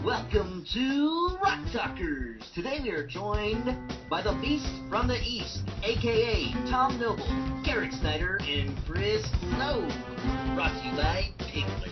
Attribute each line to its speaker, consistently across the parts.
Speaker 1: Welcome to Rocktalkers. Today we are joined by the Beast from the East, aka Thom Noble, Garrett Snyder, and Chris Lowe. Brought to you by Piglet.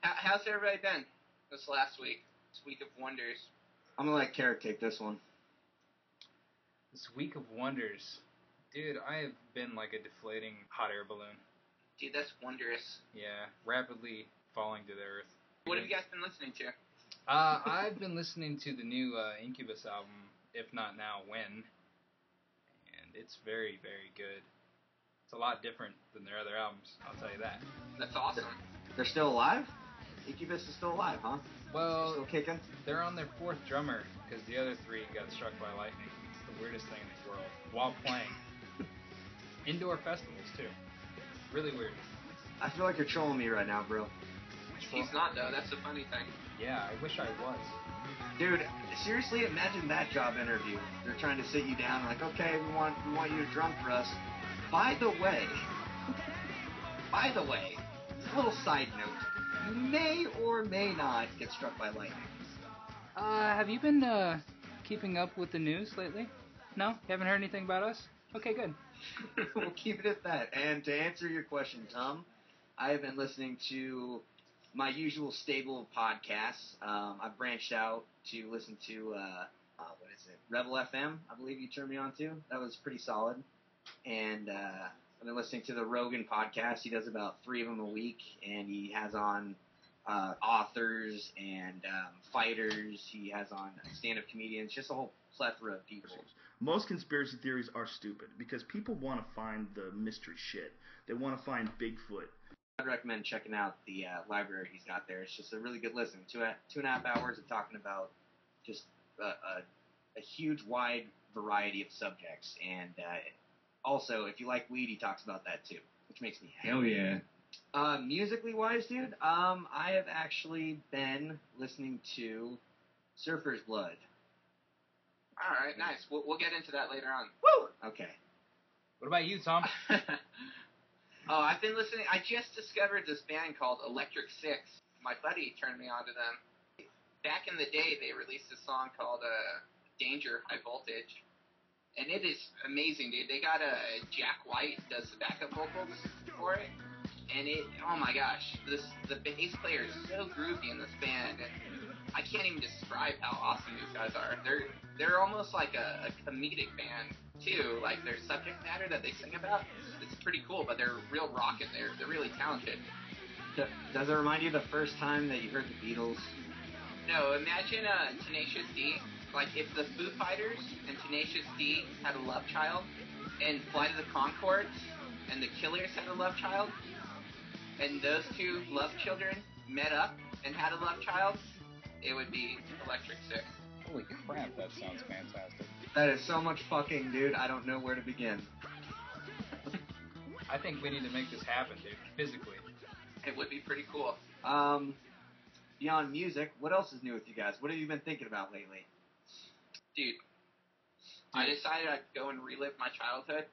Speaker 2: How's everybody been this last week? This week of wonders.
Speaker 1: I'm gonna let Carrot take this one.
Speaker 3: This week of wonders. Dude, I have been like a deflating hot air balloon.
Speaker 2: Dude, that's wondrous.
Speaker 3: Yeah, rapidly falling to the earth.
Speaker 2: What have you guys been listening to?
Speaker 3: I've been listening to the new Incubus album, If Not Now, When? And it's very, very good. It's a lot different than their other albums, I'll tell you that.
Speaker 2: That's awesome.
Speaker 1: They're still alive? Incubus is still alive, huh?
Speaker 3: Well,
Speaker 1: still kicking?
Speaker 3: They're on their fourth drummer, because the other three got struck by lightning. It's the weirdest thing in the world. While playing. Indoor festivals, too. Really weird.
Speaker 1: I feel like you're trolling me right now, bro.
Speaker 2: He's not, though. That's the funny thing.
Speaker 3: Yeah, I wish I was.
Speaker 1: Dude, seriously, imagine that job interview. They're trying to sit you down, like, okay, we want you to drum for us. By the way, a little side note. You may or may not get struck by lightning.
Speaker 3: Have you been keeping up with the news lately? No? You haven't heard anything about us? Okay, good.
Speaker 1: We'll keep it at that. And to answer your question, Thom, I have been listening to my usual stable of podcasts. I've branched out to listen to, Rebel FM, I believe you turned me on to. That was pretty solid. And I've been listening to the Rogan podcast. He does about 3 of them a week, and he has on authors and fighters. He has on stand-up comedians, just a whole plethora of people.
Speaker 4: Most conspiracy theories are stupid because people want to find the mystery shit. They want to find Bigfoot.
Speaker 1: I'd recommend checking out the library he's got there. It's just a really good listen. 2.5 hours of talking about just a huge, wide variety of subjects. And also, if you like weed, he talks about that too, which makes me happy.
Speaker 4: Hell yeah.
Speaker 1: Musically wise, dude, I have actually been listening to Surfer's Blood.
Speaker 2: All right, nice. We'll get into that later on.
Speaker 1: Woo! Okay.
Speaker 3: What about you, Thom?
Speaker 2: Oh, I've been listening. I just discovered this band called Electric Six. My buddy turned me on to them. Back in the day, they released a song called Danger, High Voltage. And it is amazing, dude. They got Jack White does the backup vocals for it. And oh my gosh, the bass player is so groovy in this band. And I can't even describe how awesome these guys are. They're almost like a comedic band, too. Like, their subject matter that they sing about, it's pretty cool, but they're real rockin'. They're really talented.
Speaker 1: Does it remind you of the first time that you heard the Beatles?
Speaker 2: No, imagine Tenacious D. Like, if the Foo Fighters and Tenacious D had a love child, and Flight of the Conchords and the Killers had a love child, and those two love children met up and had a love child, it would be Electric Six.
Speaker 3: Holy crap, that sounds fantastic.
Speaker 1: That is so much fucking, dude. I don't know where to begin.
Speaker 3: I think we need to make this happen, dude, physically.
Speaker 2: It would be pretty cool.
Speaker 1: Beyond music, what else is new with you guys? What have you been thinking about lately?
Speaker 2: Dude, I decided I'd go and relive my childhood.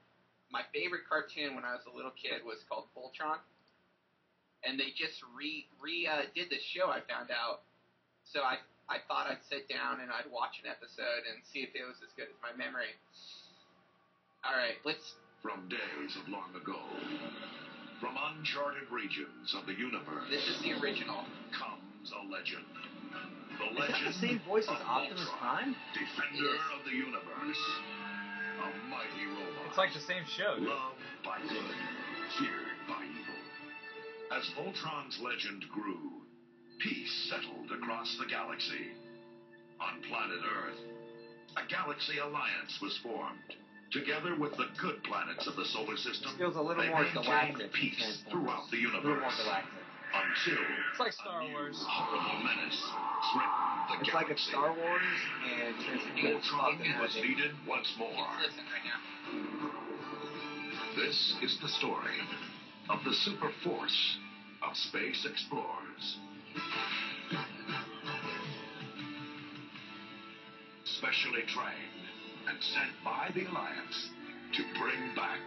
Speaker 2: My favorite cartoon when I was a little kid was called Voltron. And they just did this show, I found out. So I thought I'd sit down and I'd watch an episode and see if it was as good as my memory. Alright, let's...
Speaker 5: From days of long ago, from uncharted regions of the universe...
Speaker 2: This is the original.
Speaker 5: ...comes a legend. The
Speaker 1: Is
Speaker 5: legend
Speaker 1: that the same voice as
Speaker 5: of
Speaker 1: Optimus
Speaker 5: Voltron,
Speaker 1: Prime?
Speaker 5: Defender of the universe. A mighty robot.
Speaker 3: It's like the same show, dude.
Speaker 5: Loved by good, feared by evil. As Voltron's legend grew, peace settled across the galaxy. On planet Earth, a galaxy alliance was formed. Together with the good planets of the solar system,
Speaker 1: Feels a little
Speaker 5: they
Speaker 1: more
Speaker 5: maintain
Speaker 1: galactic.
Speaker 5: peace throughout the
Speaker 1: A little more
Speaker 5: universe.
Speaker 1: galactic.
Speaker 5: Until
Speaker 3: It's like Star Wars.
Speaker 5: horrible menace threatened the
Speaker 1: It's
Speaker 5: galaxy.
Speaker 1: like a Star Wars and Transformers.
Speaker 5: Voltron was needed once more.
Speaker 2: Let's listen right now.
Speaker 5: This is the story of the super force of space explorers. Specially trained and sent by the Alliance to bring back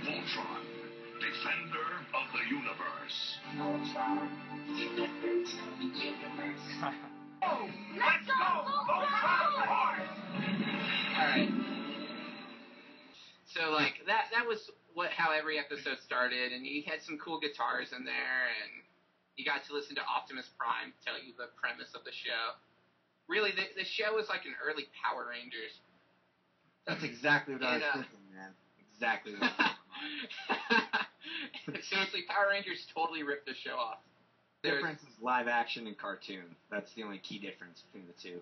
Speaker 5: Voltron, defender of the universe.
Speaker 6: Voltron, defender of the universe.
Speaker 5: Oh, let's go, Voltron Force!
Speaker 2: Alright. So, like, that was how every episode started, and you had some cool guitars in there, and you got to listen to Optimus Prime tell you the premise of the show. Really, the show was like an early Power Rangers.
Speaker 1: That's exactly what I was thinking, man. Exactly what I was thinking.
Speaker 2: Seriously, Power Rangers totally ripped the show off.
Speaker 1: The difference is live action and cartoon. That's the only key difference between the two.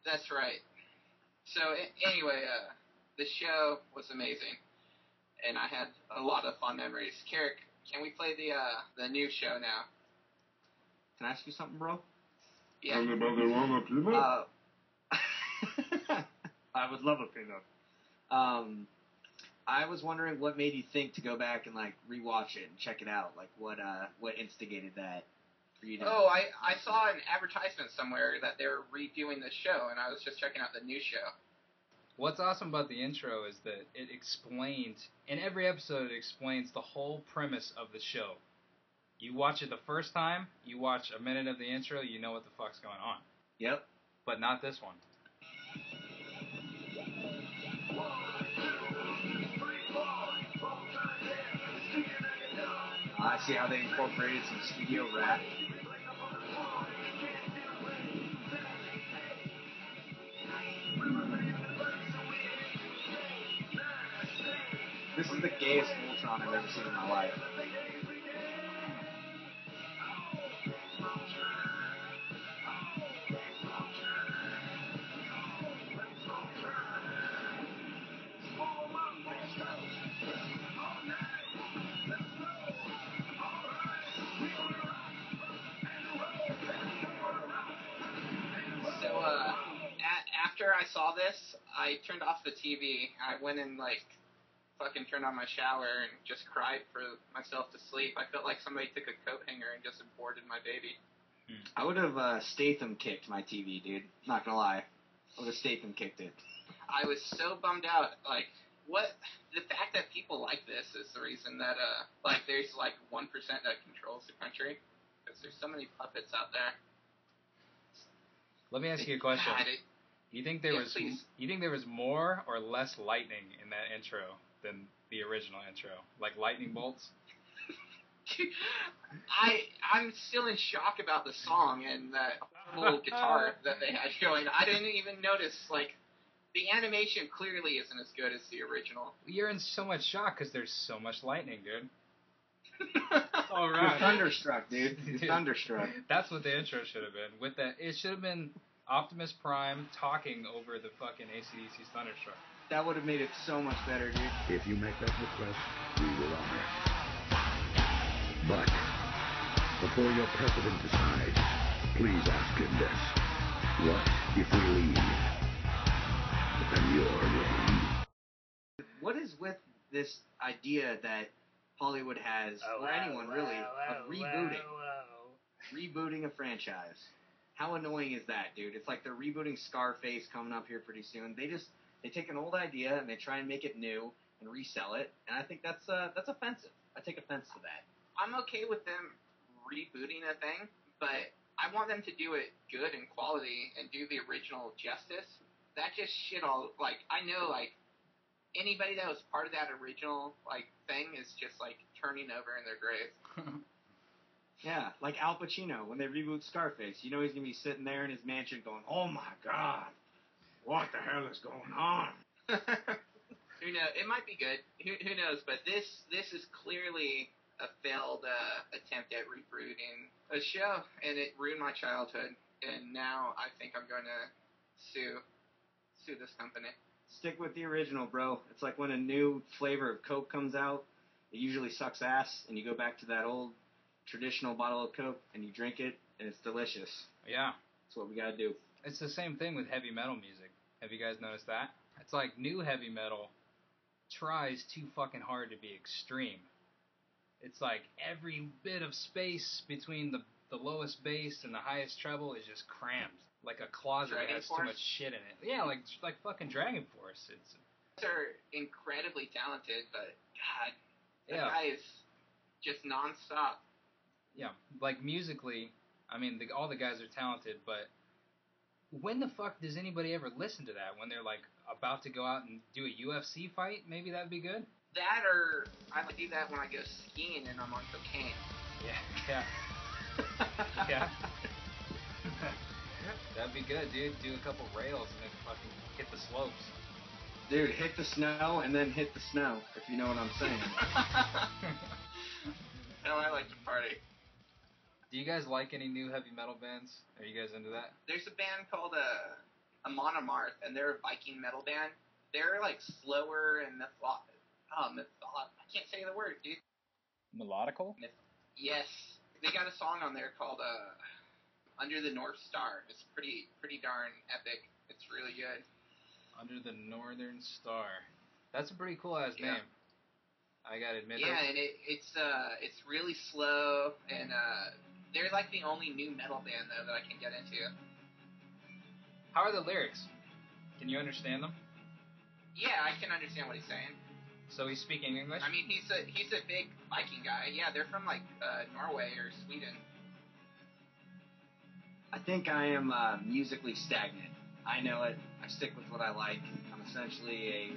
Speaker 2: That's right. So, anyway, the show was amazing, and I had a lot of fun memories. Carrick, can we play the new show now?
Speaker 1: Can I ask you something, bro?
Speaker 2: Yeah.
Speaker 7: Anybody want a peanut?
Speaker 1: I would love a peanut. I was wondering what made you think to go back and like rewatch it and check it out. Like what instigated that for you to?
Speaker 2: Oh, I saw an advertisement somewhere that they were redoing the show, and I was just checking out the new show.
Speaker 3: What's awesome about the intro is that it explains, in every episode, it explains the whole premise of the show. You watch it the first time, you watch a minute of the intro, you know what the fuck's going on.
Speaker 1: Yep.
Speaker 3: But not this one.
Speaker 1: I see how they incorporated some studio rap. This is the gayest Voltron I've ever seen in my life.
Speaker 2: So, after I saw this, I turned off the TV. I went and, like, fucking turned on my shower and just cried for myself to sleep. I felt like somebody took a coat hanger and just aborted my baby.
Speaker 1: I would have Statham kicked my TV, dude. Not gonna lie. I would have Statham kicked it.
Speaker 2: I was so bummed out. Like, what? The fact that people like this is the reason that, like, there's, like, 1% that controls the country. Because there's so many puppets out there.
Speaker 3: Let me ask you a question.
Speaker 2: God,
Speaker 3: You think there was
Speaker 2: please.
Speaker 3: You think there was more or less lightning in that intro than the original intro? Like lightning bolts?
Speaker 2: I'm still in shock about the song and that whole guitar that they had going. I didn't even notice, like, the animation clearly isn't as good as the original.
Speaker 3: You're in so much shock because there's so much lightning, dude.
Speaker 1: All right. You're thunderstruck, dude. You're thunderstruck.
Speaker 3: That's what the intro should have been. With that, it should have been Optimus Prime talking over the fucking AC/DC's Thunderstruck.
Speaker 1: That would have made it so much better, dude.
Speaker 5: If you make that request, we will honor it. But before your president decides, please ask him this. What if we leave? And you're with me.
Speaker 1: What is with this idea that Hollywood has, or anyone really, of rebooting a franchise? How annoying is that, dude? It's like they're rebooting Scarface coming up here pretty soon. They take an old idea and they try and make it new and resell it, and I think that's offensive. I take offense to that.
Speaker 2: I'm okay with them rebooting a thing, but I want them to do it good and quality and do the original justice. That just shit all, like, I know, like, anybody that was part of that original, like, thing is just, like, turning over in their grave.
Speaker 1: Yeah, like Al Pacino when they reboot Scarface. You know he's going to be sitting there in his mansion going, oh my God, what the hell is going on?
Speaker 2: Who knows? It might be good. Who knows? But this is clearly a failed attempt at rebooting a show, and it ruined my childhood. And now I think I'm going to sue to this company.
Speaker 1: Stick with the original, bro. It's like when a new flavor of Coke comes out, it usually sucks ass, and you go back to that old traditional bottle of Coke, and you drink it, and it's delicious.
Speaker 3: Yeah.
Speaker 1: That's what we gotta do.
Speaker 3: It's the same thing with heavy metal music. Have you guys noticed that? It's like new heavy metal tries too fucking hard to be extreme. It's like every bit of space between the lowest bass and the highest treble is just crammed. Like a closet that has too much shit in it. Yeah, like fucking Dragon Force.
Speaker 2: They're incredibly talented, but God, that guy is just nonstop.
Speaker 3: Yeah, like musically, I mean, all the guys are talented, but when the fuck does anybody ever listen to that? When they're like about to go out and do a UFC fight? Maybe that'd be good.
Speaker 2: That, or I would do that when I go skiing and I'm on cocaine.
Speaker 3: Yeah. Yeah. That'd be good, dude. Do a couple rails and then fucking hit the slopes.
Speaker 1: Dude, hit the snow and then hit the snow, if you know what I'm saying.
Speaker 2: Hell, I like to party.
Speaker 3: Do you guys like any new heavy metal bands? Are you guys into that?
Speaker 2: There's a band called a Monomarth, and they're a Viking metal band. They're like slower and I can't say the word, dude.
Speaker 3: Melodical?
Speaker 2: Yes. They got a song on there called Under the North Star. It's pretty darn epic. It's really good.
Speaker 3: Under the Northern Star. That's a pretty cool ass name. I gotta admit.
Speaker 2: Yeah, and it's really slow, and they're like the only new metal band though that I can get into.
Speaker 3: How are the lyrics? Can you understand them?
Speaker 2: Yeah, I can understand what he's saying.
Speaker 3: So he's speaking English?
Speaker 2: I mean, he's a big Viking guy. Yeah, they're from like Norway or Sweden.
Speaker 1: I think I am musically stagnant. I know it. I stick with what I like. I'm essentially a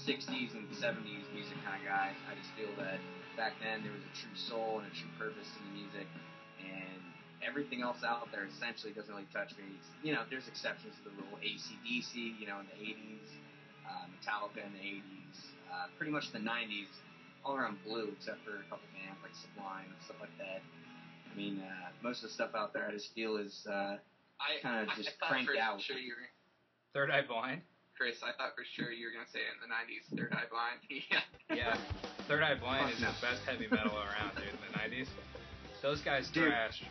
Speaker 1: 60s and 70s music kind of guy. I just feel that back then there was a true soul and a true purpose to the music, and everything else out there essentially doesn't really touch me. You know, there's exceptions to the rule. AC/DC, you know, in the 80s, Metallica in the 80s, pretty much the 90s, all around blue, except for a couple bands like Sublime, stuff like that. I mean, most of the stuff out there I just feel is kind of just cranked out.
Speaker 2: Sure
Speaker 3: Third Eye Blind?
Speaker 2: Chris, I thought for sure you were going to say it in the 90s, Third Eye Blind.
Speaker 3: Yeah. Third Eye Blind is the best heavy metal around, dude, in the 90s. Those guys trash.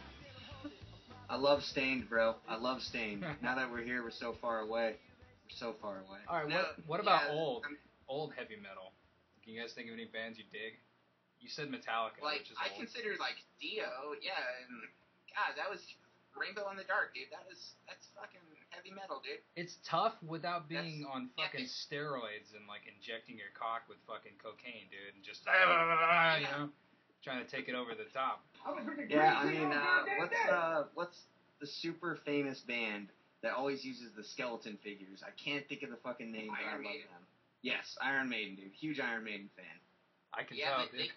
Speaker 1: I love Stained, bro. I love Stained. Now that we're here, we're so far away. We're so far away.
Speaker 3: All right, what about old heavy metal? Can you guys think of any bands you dig? You said Metallica,
Speaker 2: like,
Speaker 3: which is
Speaker 2: I
Speaker 3: old.
Speaker 2: consider, like, Dio, and, God, that was Rainbow in the Dark, dude. That's fucking heavy metal, dude.
Speaker 3: It's tough without being on fucking steroids and, like, injecting your cock with fucking cocaine, dude, and just, you know, trying to take it over the top.
Speaker 1: Yeah, I mean, what's the super famous band that always uses the skeleton figures? I can't think of the fucking name, but I love them. Yes, Iron Maiden, dude. Huge Iron Maiden fan.
Speaker 3: I can tell, dude.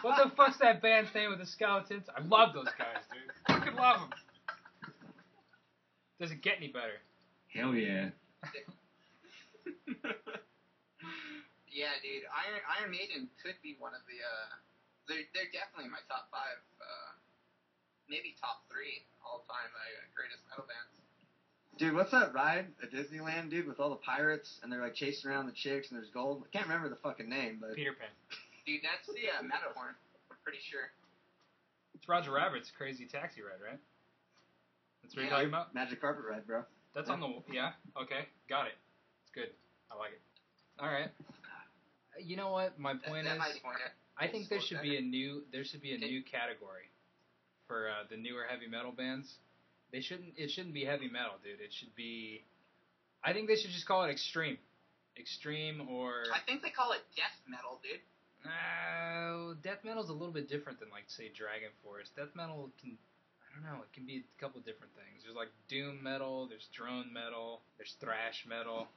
Speaker 3: What the fuck's that band's name with the skeletons? I love those guys, dude. I fucking love them. Doesn't get any better.
Speaker 1: Hell yeah.
Speaker 2: Yeah, dude. Iron Maiden could be one of the. They're definitely my top 5, maybe top 3 all-time greatest metal bands. Dude,
Speaker 1: what's that ride at Disneyland, dude, with all the pirates and they're like chasing around the chicks and there's gold? I can't remember the fucking name, but
Speaker 3: Peter Pan.
Speaker 2: Dude, that's the Matterhorn. I'm pretty sure.
Speaker 3: It's Roger Rabbit's Crazy Taxi Ride, right? That's what you're talking about?
Speaker 1: Magic Carpet Ride, bro.
Speaker 3: That's on the... Yeah? Okay. Got it. It's good. I like it. All right. You know what? My point is... I think there should be a new category for the newer heavy metal bands. It shouldn't be heavy metal, dude. It should be... I think they should just call it extreme. Extreme or...
Speaker 2: I think they call it death metal, dude.
Speaker 3: Death metal's a little bit different than, like, say, Dragon Force. Death metal can... I don't know. It can be a couple different things. There's, like, doom metal. There's drone metal. There's thrash metal.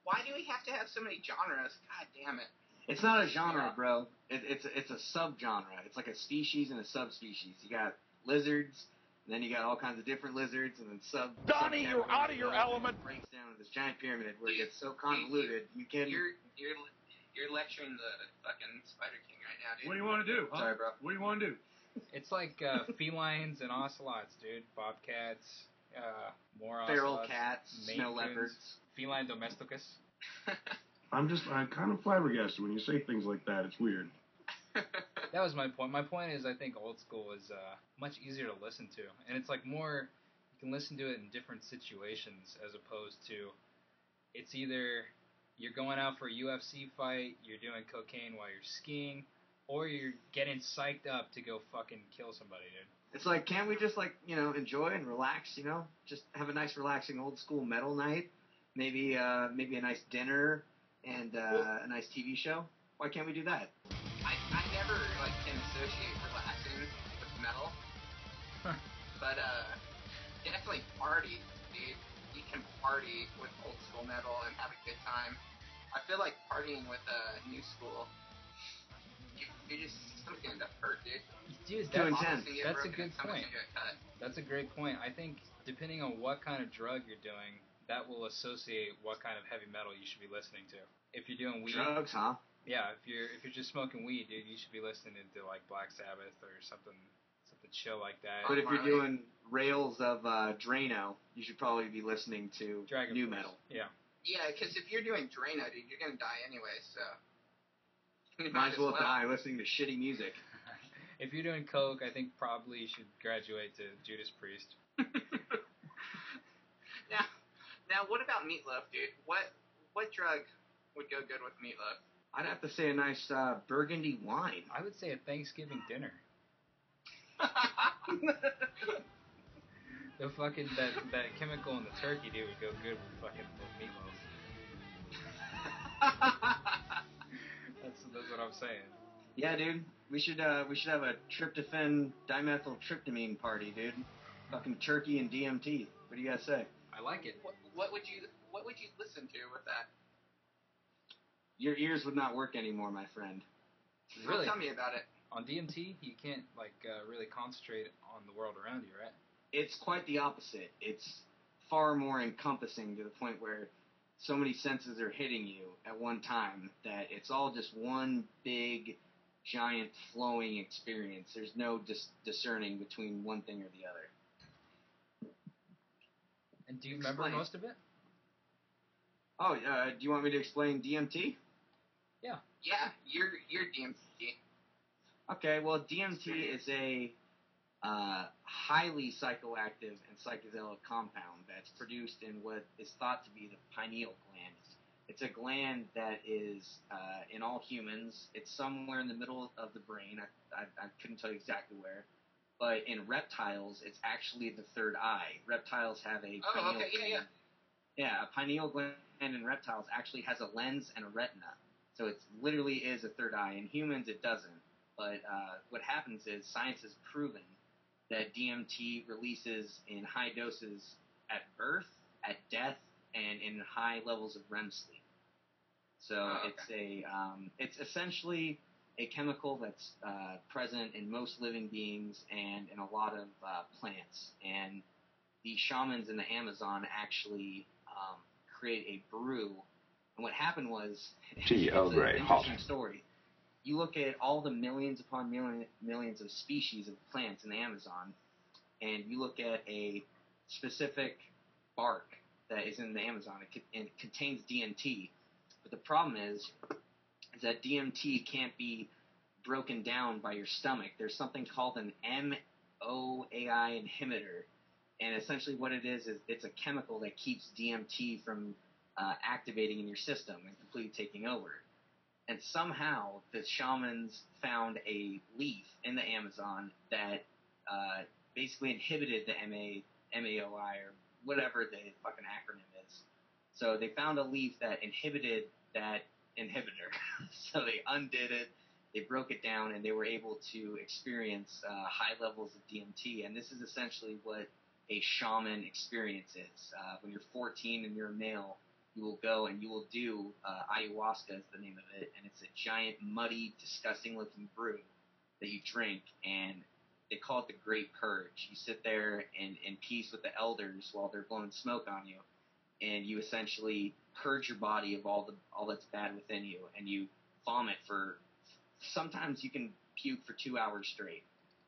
Speaker 2: Why do we have to have so many genres? God damn it.
Speaker 1: It's not a genre, bro. It's a subgenre. It's like a species and a subspecies. You got lizards, and then you got all kinds of different lizards, and then
Speaker 5: Donnie, you're out of your element.
Speaker 1: It breaks down to this giant pyramid where it gets so convoluted.
Speaker 2: You're lecturing the fucking Spider King right now, dude.
Speaker 7: What do you want to do? Huh?
Speaker 1: Sorry, bro.
Speaker 7: What do you want to do?
Speaker 3: It's like felines and ocelots, dude. Bobcats, More
Speaker 1: feral
Speaker 3: ocelots,
Speaker 1: cats,
Speaker 3: Maine
Speaker 1: snow
Speaker 3: Coons,
Speaker 1: leopards.
Speaker 3: feline domesticus.
Speaker 7: I'm kind of flabbergasted when you say things like that. It's weird.
Speaker 3: That was my point. My point is I think old school is much easier to listen to. And it's like more, you can listen to it in different situations as opposed to, it's either you're going out for a UFC fight, you're doing cocaine while you're skiing, or you're getting psyched up to go fucking kill somebody, dude.
Speaker 1: It's like, can't we just, like, you know, enjoy and relax, you know? Just have a nice, relaxing old school metal night. Maybe a nice dinner and a nice TV show. Why can't we do that?
Speaker 2: I never like can associate relaxing with metal, but definitely party, dude. You can party with old school metal and have a good time. I feel like partying with new school, you just something's gonna end up hurt, dude.
Speaker 3: Dude,
Speaker 1: Too intense.
Speaker 3: That's a good point.
Speaker 2: Get cut.
Speaker 3: That's a great point. I think depending on what kind of drug you're doing, that will associate what kind of heavy metal you should be listening to. If you're doing weed,
Speaker 1: Drugs, huh?
Speaker 3: yeah. If you're just smoking weed, dude, you should be listening to like Black Sabbath or something chill like that.
Speaker 1: But if you're doing rails of Drano, you should probably be listening to
Speaker 3: Dragon
Speaker 1: new
Speaker 3: Force.
Speaker 1: metal.
Speaker 3: Yeah.
Speaker 2: Yeah, because if you're doing Drano, dude, you're gonna die anyway. So you
Speaker 1: Might as well die listening to shitty music.
Speaker 3: If you're doing coke, I think probably you should graduate to Judas Priest.
Speaker 2: Now, what about meatloaf, dude? What drug would go good with meatloaf?
Speaker 1: I'd have to say a nice burgundy wine.
Speaker 3: I would say a Thanksgiving dinner. The fucking that chemical in the turkey, dude, would go good with fucking meatloaf. That's what I'm saying.
Speaker 1: Yeah, dude. We should have a tryptophan dimethyltryptamine party, dude. Fucking turkey and DMT. What do you guys say?
Speaker 3: I like it.
Speaker 2: What would you listen to with that?
Speaker 1: Your ears would not work anymore, my friend.
Speaker 3: Really?
Speaker 2: Tell me about it.
Speaker 3: On DMT, you can't really concentrate on the world around you, right?
Speaker 1: It's quite the opposite. It's far more encompassing to the point where so many senses are hitting you at one time that it's all just one big, giant, flowing experience. There's no discerning between one thing or the other.
Speaker 3: And do you remember most of it?
Speaker 1: Oh, do you want me to explain DMT?
Speaker 3: Yeah.
Speaker 2: Yeah, you're DMT.
Speaker 1: Okay, well, DMT is a highly psychoactive and psychedelic compound that's produced in what is thought to be the pineal gland. It's a gland that is, in all humans, it's somewhere in the middle of the brain. I couldn't tell you exactly where. But in reptiles, it's actually the third eye. Reptiles have a pineal gland. Yeah, a pineal gland in reptiles actually has a lens and a retina. So it literally is a third eye. In humans, it doesn't. But what happens is science has proven that DMT releases in high doses at birth, at death, and in high levels of REM sleep. So it's essentially a chemical that's present in most living beings and in a lot of plants. And the shamans in the Amazon actually create a brew. And what happened was, it's an interesting story. You look at all the millions upon millions of species of plants in the Amazon, and you look at a specific bark that is in the Amazon, and it contains DMT. But the problem is that DMT can't be broken down by your stomach. There's something called an MOAI inhibitor, and essentially what it is it's a chemical that keeps DMT from activating in your system and completely taking over. And somehow the shamans found a leaf in the Amazon that basically inhibited the MAOI or whatever the fucking acronym is. So they found a leaf that inhibited that inhibitor. So they undid it, they broke it down, and they were able to experience high levels of DMT. And this is essentially what a shaman experience is. When you're 14 and you're a male, you will go and you will do ayahuasca is the name of it, and it's a giant, muddy, disgusting-looking brew that you drink, and they call it the Great Purge. You sit there in peace with the elders while they're blowing smoke on you, and you essentially purge your body of all that's bad within you, and you vomit for. Sometimes you can puke for 2 hours straight.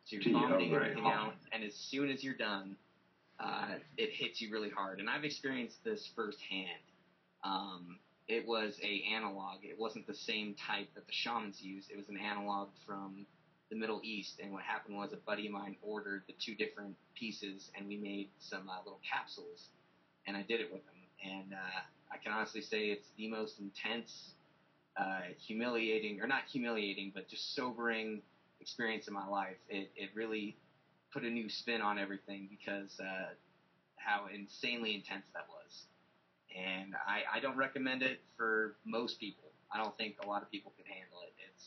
Speaker 1: So you're vomiting everything out, and as soon as you're done, it hits you really hard. And I've experienced this firsthand. It was a analog. It wasn't the same type that the shamans use. It was an analog from the Middle East. And what happened was a buddy of mine ordered the 2 different pieces, and we made some little capsules. And I did it with them. And I can honestly say it's the most intense, humiliating, or not humiliating, but just sobering experience in my life. It really put a new spin on everything because how insanely intense that was. And I don't recommend it for most people. I don't think a lot of people can handle it. It's,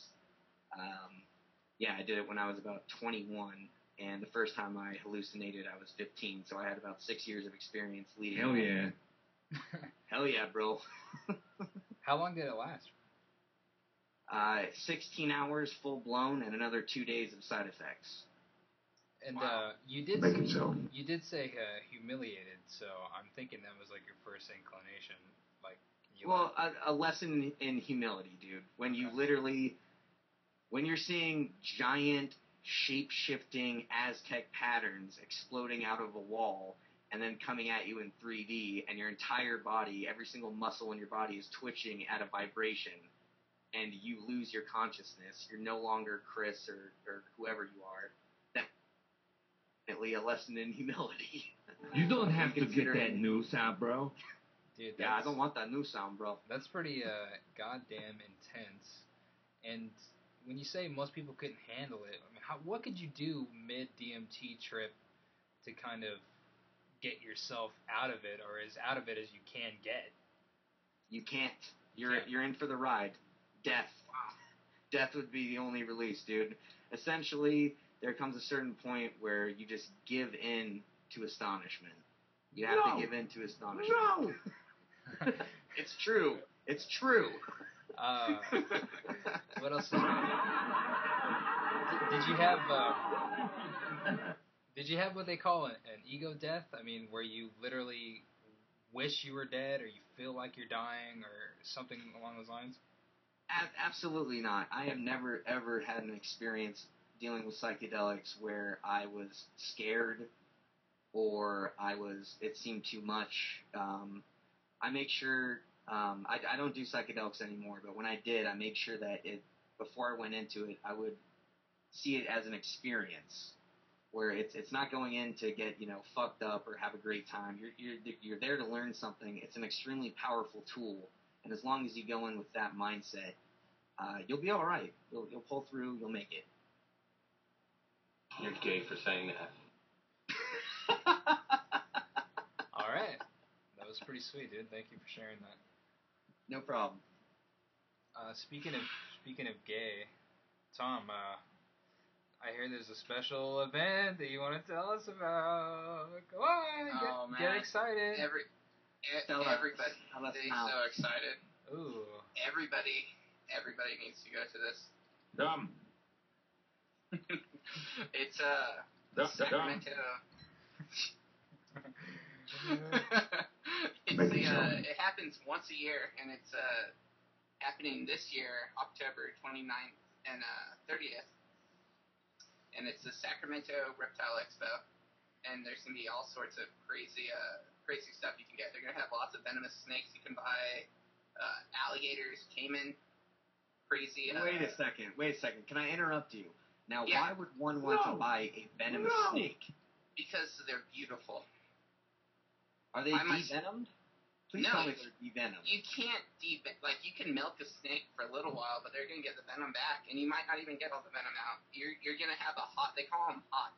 Speaker 1: I did it when I was about 21, and the first time I hallucinated, I was 15, so I had about 6 years of experience leading.
Speaker 8: Hell yeah.
Speaker 1: Hell yeah, bro.
Speaker 3: How long did it last?
Speaker 1: 16 hours full blown, and another 2 days of side effects.
Speaker 3: And
Speaker 2: Wow.
Speaker 3: you did
Speaker 7: Make it so.
Speaker 3: You did say humiliated, so I'm thinking that was like your first inclination. Like,
Speaker 1: a lesson in humility, dude. When you literally, when you're seeing giant shape-shifting Aztec patterns exploding out of a wall and then coming at you in 3D, and your entire body, every single muscle in your body is twitching at a vibration, and you lose your consciousness, you're no longer Chris or whoever you are. Definitely a lesson in humility.
Speaker 8: You don't have to get that new sound, bro.
Speaker 3: dude,
Speaker 1: Yeah, I don't want that new sound, bro.
Speaker 3: That's pretty goddamn intense. And when you say most people couldn't handle it, I mean, what could you do mid DMT trip to kind of get yourself out of it, or as out of it as you can get?
Speaker 1: You can't. You're in for the ride. Death. Death would be the only release, dude. Essentially, there comes a certain point where you just give in to astonishment. You have to give in to astonishment.
Speaker 7: No!
Speaker 1: It's true. It's true.
Speaker 3: What else? Did you have? Did you have what they call an ego death? I mean, where you literally wish you were dead, or you feel like you're dying, or something along those lines?
Speaker 1: Absolutely not. I have never, ever had an experience dealing with psychedelics where I was scared or it seemed too much. I make sure, I don't do psychedelics anymore, but when I did, I made sure that before I went into it, I would see it as an experience where it's not going in to get, fucked up or have a great time. You're there to learn something. It's an extremely powerful tool. And as long as you go in with that mindset, you'll be all right. You'll pull through. You'll make it.
Speaker 9: You're gay for saying that.
Speaker 3: All right, that was pretty sweet, dude. Thank you for sharing that.
Speaker 1: No problem.
Speaker 3: Speaking of gay, Thom, I hear there's a special event that you want to tell us about. Go on, get excited.
Speaker 2: Everybody's so excited.
Speaker 3: Ooh.
Speaker 2: Everybody needs to go to this.
Speaker 8: Dumb.
Speaker 2: It's
Speaker 8: Dumb.
Speaker 2: Sacramento. It happens once a year, and it's happening this year, October 29th and 30th. And it's the Sacramento Reptile Expo, and there's gonna be all sorts of crazy stuff you can get. They're gonna have lots of venomous snakes you can buy, alligators, caiman, crazy.
Speaker 1: Wait a second. Can I interrupt you? Now,
Speaker 2: Yeah.
Speaker 1: why would one want to buy a venomous snake?
Speaker 2: Because they're beautiful.
Speaker 1: Are they devenomed? Please tell me they're devenomed.
Speaker 2: You can't you can milk a snake for a little while, but they're gonna get the venom back, and you might not even get all the venom out. You're gonna have they call them hot,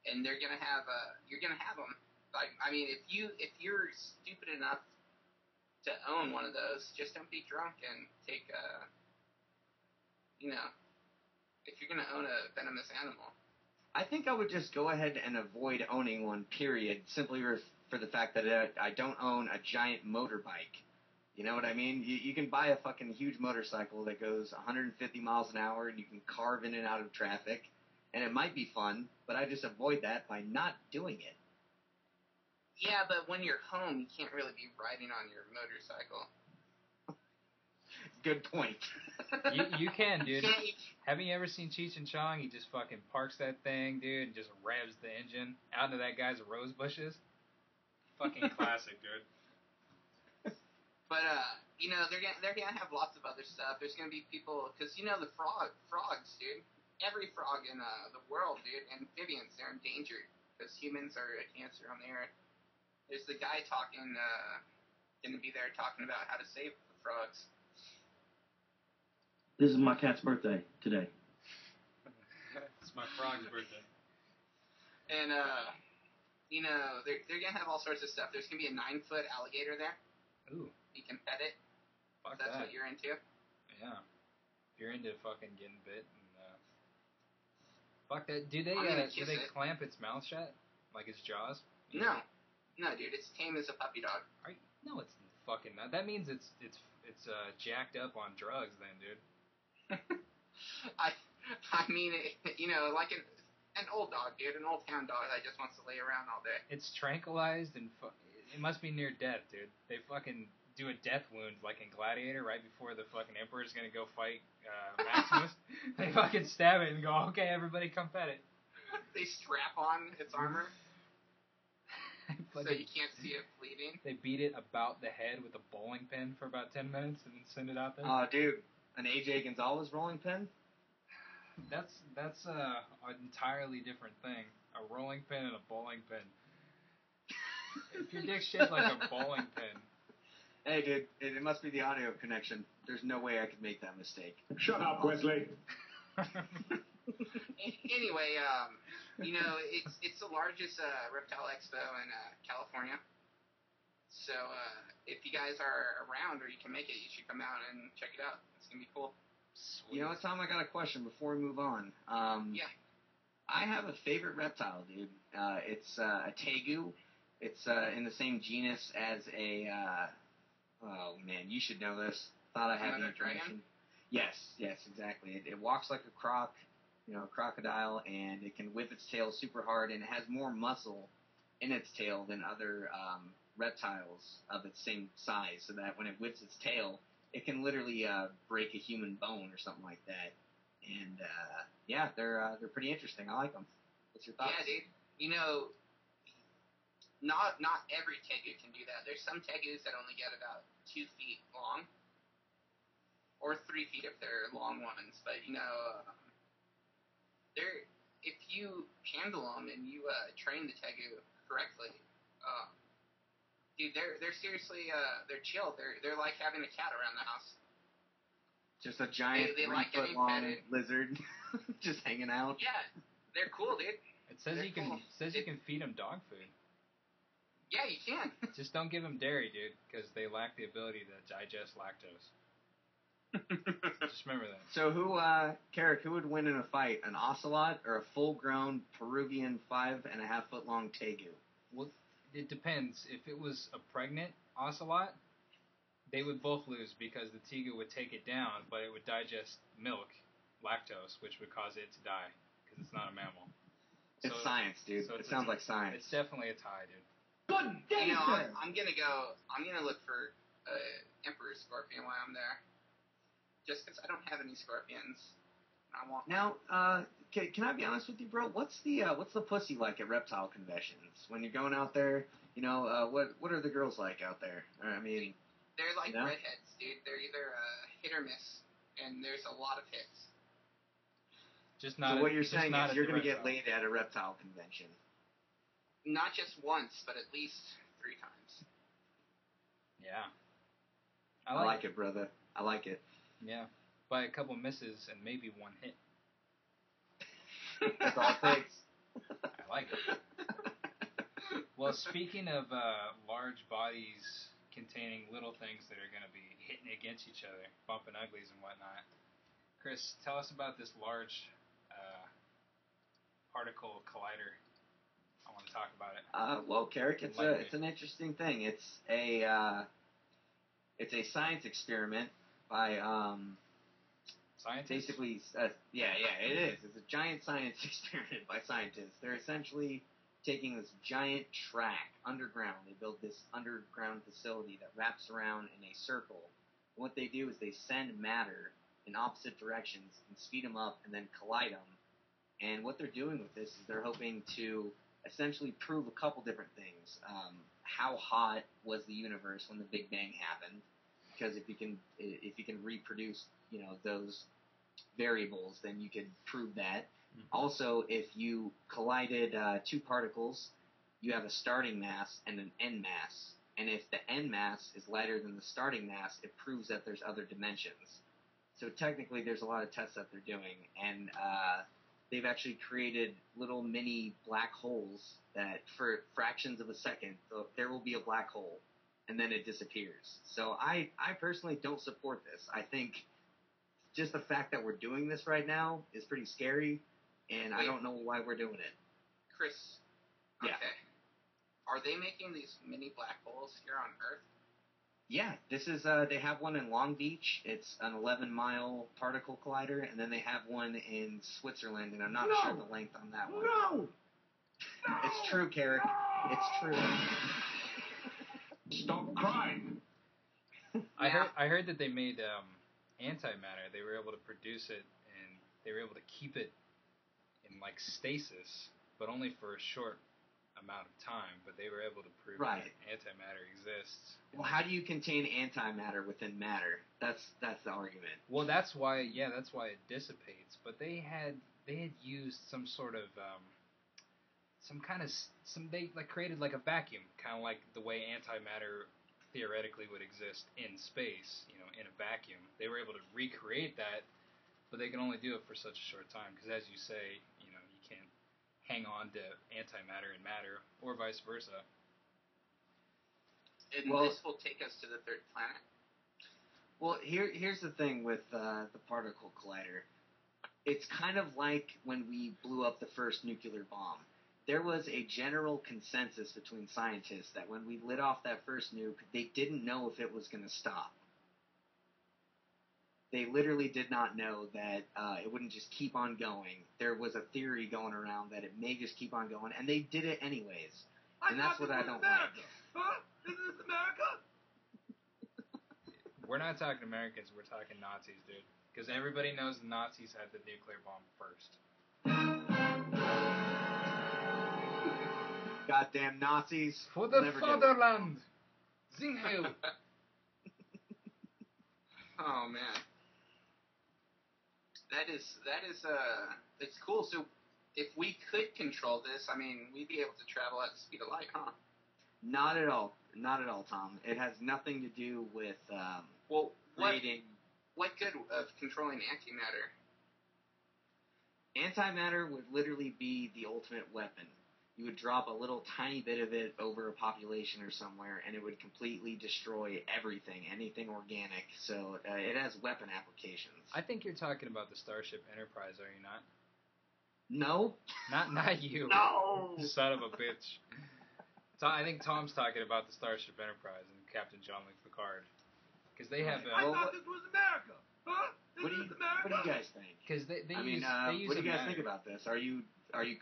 Speaker 2: and you're gonna have them. Like, I mean, if you're stupid enough to own one of those, just don't be drunk and take if you're gonna own a venomous animal.
Speaker 1: I think I would just go ahead and avoid owning one, period, simply for the fact that I don't own a giant motorbike. You know what I mean? You can buy a fucking huge motorcycle that goes 150 miles an hour, and you can carve in and out of traffic, and it might be fun, but I just avoid that by not doing it.
Speaker 2: Yeah, but when you're home, you can't really be riding on your motorcycle.
Speaker 1: Good point.
Speaker 3: You can, dude.
Speaker 2: Can't you-
Speaker 3: Haven't you ever seen Cheech and Chong? He just fucking parks that thing, dude, and just revs the engine out into that guy's rose bushes. Fucking classic, dude.
Speaker 2: But they're gonna have lots of other stuff. There's gonna be people, because the frogs, dude. Every frog in the world, dude. Amphibians, they're endangered because humans are a cancer on the earth. There's the guy gonna be there talking about how to save the frogs.
Speaker 10: This is my cat's birthday today.
Speaker 3: It's my frog's birthday.
Speaker 2: And they're gonna have all sorts of stuff. There's gonna be a 9-foot alligator there.
Speaker 3: Ooh.
Speaker 2: You can pet it.
Speaker 3: Fuck
Speaker 2: That's
Speaker 3: that.
Speaker 2: what you're into.
Speaker 3: Yeah. If you're into fucking getting bit and fuck that. Do they
Speaker 2: I'm gonna kiss it.
Speaker 3: clamp its mouth shut? Like its jaws?
Speaker 2: No, dude. It's tame as a puppy dog.
Speaker 3: No, it's fucking not. That means it's jacked up on drugs then, dude.
Speaker 2: I mean, like an old dog, dude, an old hound dog that just wants to lay around all day.
Speaker 3: It's tranquilized and it must be near death, dude. They fucking do a death wound like in Gladiator right before the fucking Emperor's gonna go fight Maximus. They fucking stab it and go, okay, everybody come pet it.
Speaker 2: They strap on its armor so you can't see it bleeding.
Speaker 3: They beat it about the head with a bowling pin for about 10 minutes and then send it out there.
Speaker 1: Oh, dude, an AJ Gonzalez rolling pin?
Speaker 3: That's an entirely different thing. A rolling pin and a bowling pin. If your dick's shaped like a bowling pin.
Speaker 1: Hey, dude, it must be the audio connection. There's no way I could make that mistake.
Speaker 8: Shut up, Wesley.
Speaker 2: Anyway, it's the largest reptile expo in California. So if you guys are around or you can make it, you should come out and check it out. It's gonna be cool.
Speaker 3: Sweet.
Speaker 1: You know what, Tom? I got a question before we move on.
Speaker 2: Yeah.
Speaker 1: I have a favorite reptile, dude. It's a tegu. It's in the same genus as a. Oh man, you should know this. Thought I had the
Speaker 2: Another dragon?
Speaker 1: information. Yes, exactly. It walks like a croc, a crocodile, and it can whip its tail super hard, and it has more muscle in its tail than other reptiles of its same size, so that when it whips its tail, it can literally break a human bone or something like that. And yeah, they're pretty interesting. I like them. What's your thoughts?
Speaker 2: Yeah, dude. Not every tegu can do that. There's some tegus that only get about 2 feet long, or 3 feet if they're long ones. But they're if you handle them and you train the tegu correctly, dude, they're seriously they're chill. They're like having a cat around the house.
Speaker 1: Just a giant
Speaker 2: They like
Speaker 1: 3-foot
Speaker 2: getting
Speaker 1: long
Speaker 2: petted.
Speaker 1: lizard, just hanging out.
Speaker 2: Yeah, they're cool, dude.
Speaker 3: It says you can feed them dog food.
Speaker 2: Yeah, you can.
Speaker 3: Just don't give them dairy, dude, because they lack the ability to digest lactose. Just remember that.
Speaker 1: So Carrick, who would win in a fight, an ocelot or a full-grown Peruvian 5.5-foot long tegu?
Speaker 3: Well, it depends. If it was a pregnant ocelot, they would both lose because the tegu would take it down, but it would digest milk, lactose, which would cause it to die because it's not a mammal.
Speaker 1: It's science, dude.
Speaker 3: So
Speaker 1: it sounds like science.
Speaker 3: It's definitely a tie, dude.
Speaker 10: Good day, sir.
Speaker 2: I'm gonna look for Emperor Scorpion while I'm there. Just because I don't have any scorpions. I want.
Speaker 1: Now, can I be honest with you, bro? What's the pussy like at reptile conventions? When you're going out there, what are the girls like out there? I mean,
Speaker 2: they're like redheads, dude. They're either hit or miss, and there's a lot of hits.
Speaker 3: Just not.
Speaker 1: So what you're saying is you're
Speaker 3: going
Speaker 1: to get laid at a reptile convention.
Speaker 2: Not just once, but at least 3 times.
Speaker 3: Yeah.
Speaker 1: I like it, brother. I like it.
Speaker 3: Yeah. By a couple misses and maybe 1 hit.
Speaker 1: That's all it takes.
Speaker 3: I like it. Well, speaking of large bodies containing little things that are going to be hitting against each other, bumping uglies and whatnot, Chris, tell us about this large particle collider. I want to talk about it.
Speaker 1: Well, Carrick, it's an interesting thing. It's a science experiment by
Speaker 3: scientists.
Speaker 1: Basically, yeah, it is. It's a giant science experiment by scientists. They're essentially taking this giant track underground. They built this underground facility that wraps around in a circle, What they do is they send matter in opposite directions and speed them up and then collide them. And what they're doing with this is they're hoping to essentially prove a couple different things. How hot was the universe when the Big Bang happened? Because if you can reproduce, those variables, then you can prove that. Mm-hmm. Also, if you collided two particles, you have a starting mass and an end mass. And if the end mass is lighter than the starting mass, it proves that there's other dimensions. So technically, there's a lot of tests that they're doing, and they've actually created little mini black holes that, for fractions of a second, there will be a black hole, and then it disappears. So I personally don't support this. I think just the fact that we're doing this right now is pretty scary, and I don't know why we're doing it.
Speaker 2: Chris,
Speaker 1: yeah.
Speaker 2: Okay. Are they making these mini black holes here on Earth?
Speaker 1: Yeah, this is, they have one in Long Beach. It's an 11-mile particle collider, and then they have one in Switzerland, and I'm not sure the length on that one.
Speaker 7: No!
Speaker 1: It's true, Carrick. It's true.
Speaker 8: Stop crying.
Speaker 3: I heard that they made antimatter. They were able to produce it, and they were able to keep it in, like, stasis, but only for a short amount of time, but they were able to prove that antimatter exists.
Speaker 1: Well, how do you contain antimatter within matter? That's the argument.
Speaker 3: Well, that's why it dissipates. But they had used some sort of they created like a vacuum, kind of like the way antimatter theoretically would exist in space, in a vacuum. They were able to recreate that, but they can only do it for such a short time because, as you say, you can't hang on to antimatter and matter, or vice versa.
Speaker 2: And this will take us to the third planet?
Speaker 1: Well, here's the thing with the particle collider. It's kind of like when we blew up the first nuclear bomb. There was a general consensus between scientists that when we lit off that first nuke, they didn't know if it was going to stop. They literally did not know that it wouldn't just keep on going. There was a theory going around that it may just keep on going, and they did it anyways. And that's what I don't like.
Speaker 10: Huh? Isn't this America?
Speaker 3: We're not talking Americans, we're talking Nazis, dude. Because everybody knows the Nazis had the nuclear bomb first.
Speaker 1: Goddamn Nazis.
Speaker 3: For the fatherland! Sing Heil!
Speaker 2: Oh, man. That is it's cool. So, if we could control this, we'd be able to travel at the speed of light, huh?
Speaker 1: Not at all. Not at all, Tom. It has nothing to do with creating...
Speaker 2: What good of controlling antimatter?
Speaker 1: Antimatter would literally be the ultimate weapon. You would drop a little tiny bit of it over a population or somewhere, and it would completely destroy everything, anything organic. So it has weapon applications.
Speaker 3: I think you're talking about the Starship Enterprise, are you not?
Speaker 1: No.
Speaker 3: Not you.
Speaker 7: No!
Speaker 3: Son of a bitch. I think Tom's talking about the Starship Enterprise and Captain Jean-Luc Picard. Because they have...
Speaker 10: I thought this was America. Huh?
Speaker 1: What do you guys think?
Speaker 3: Because they use
Speaker 1: what do you guys think about this? Are you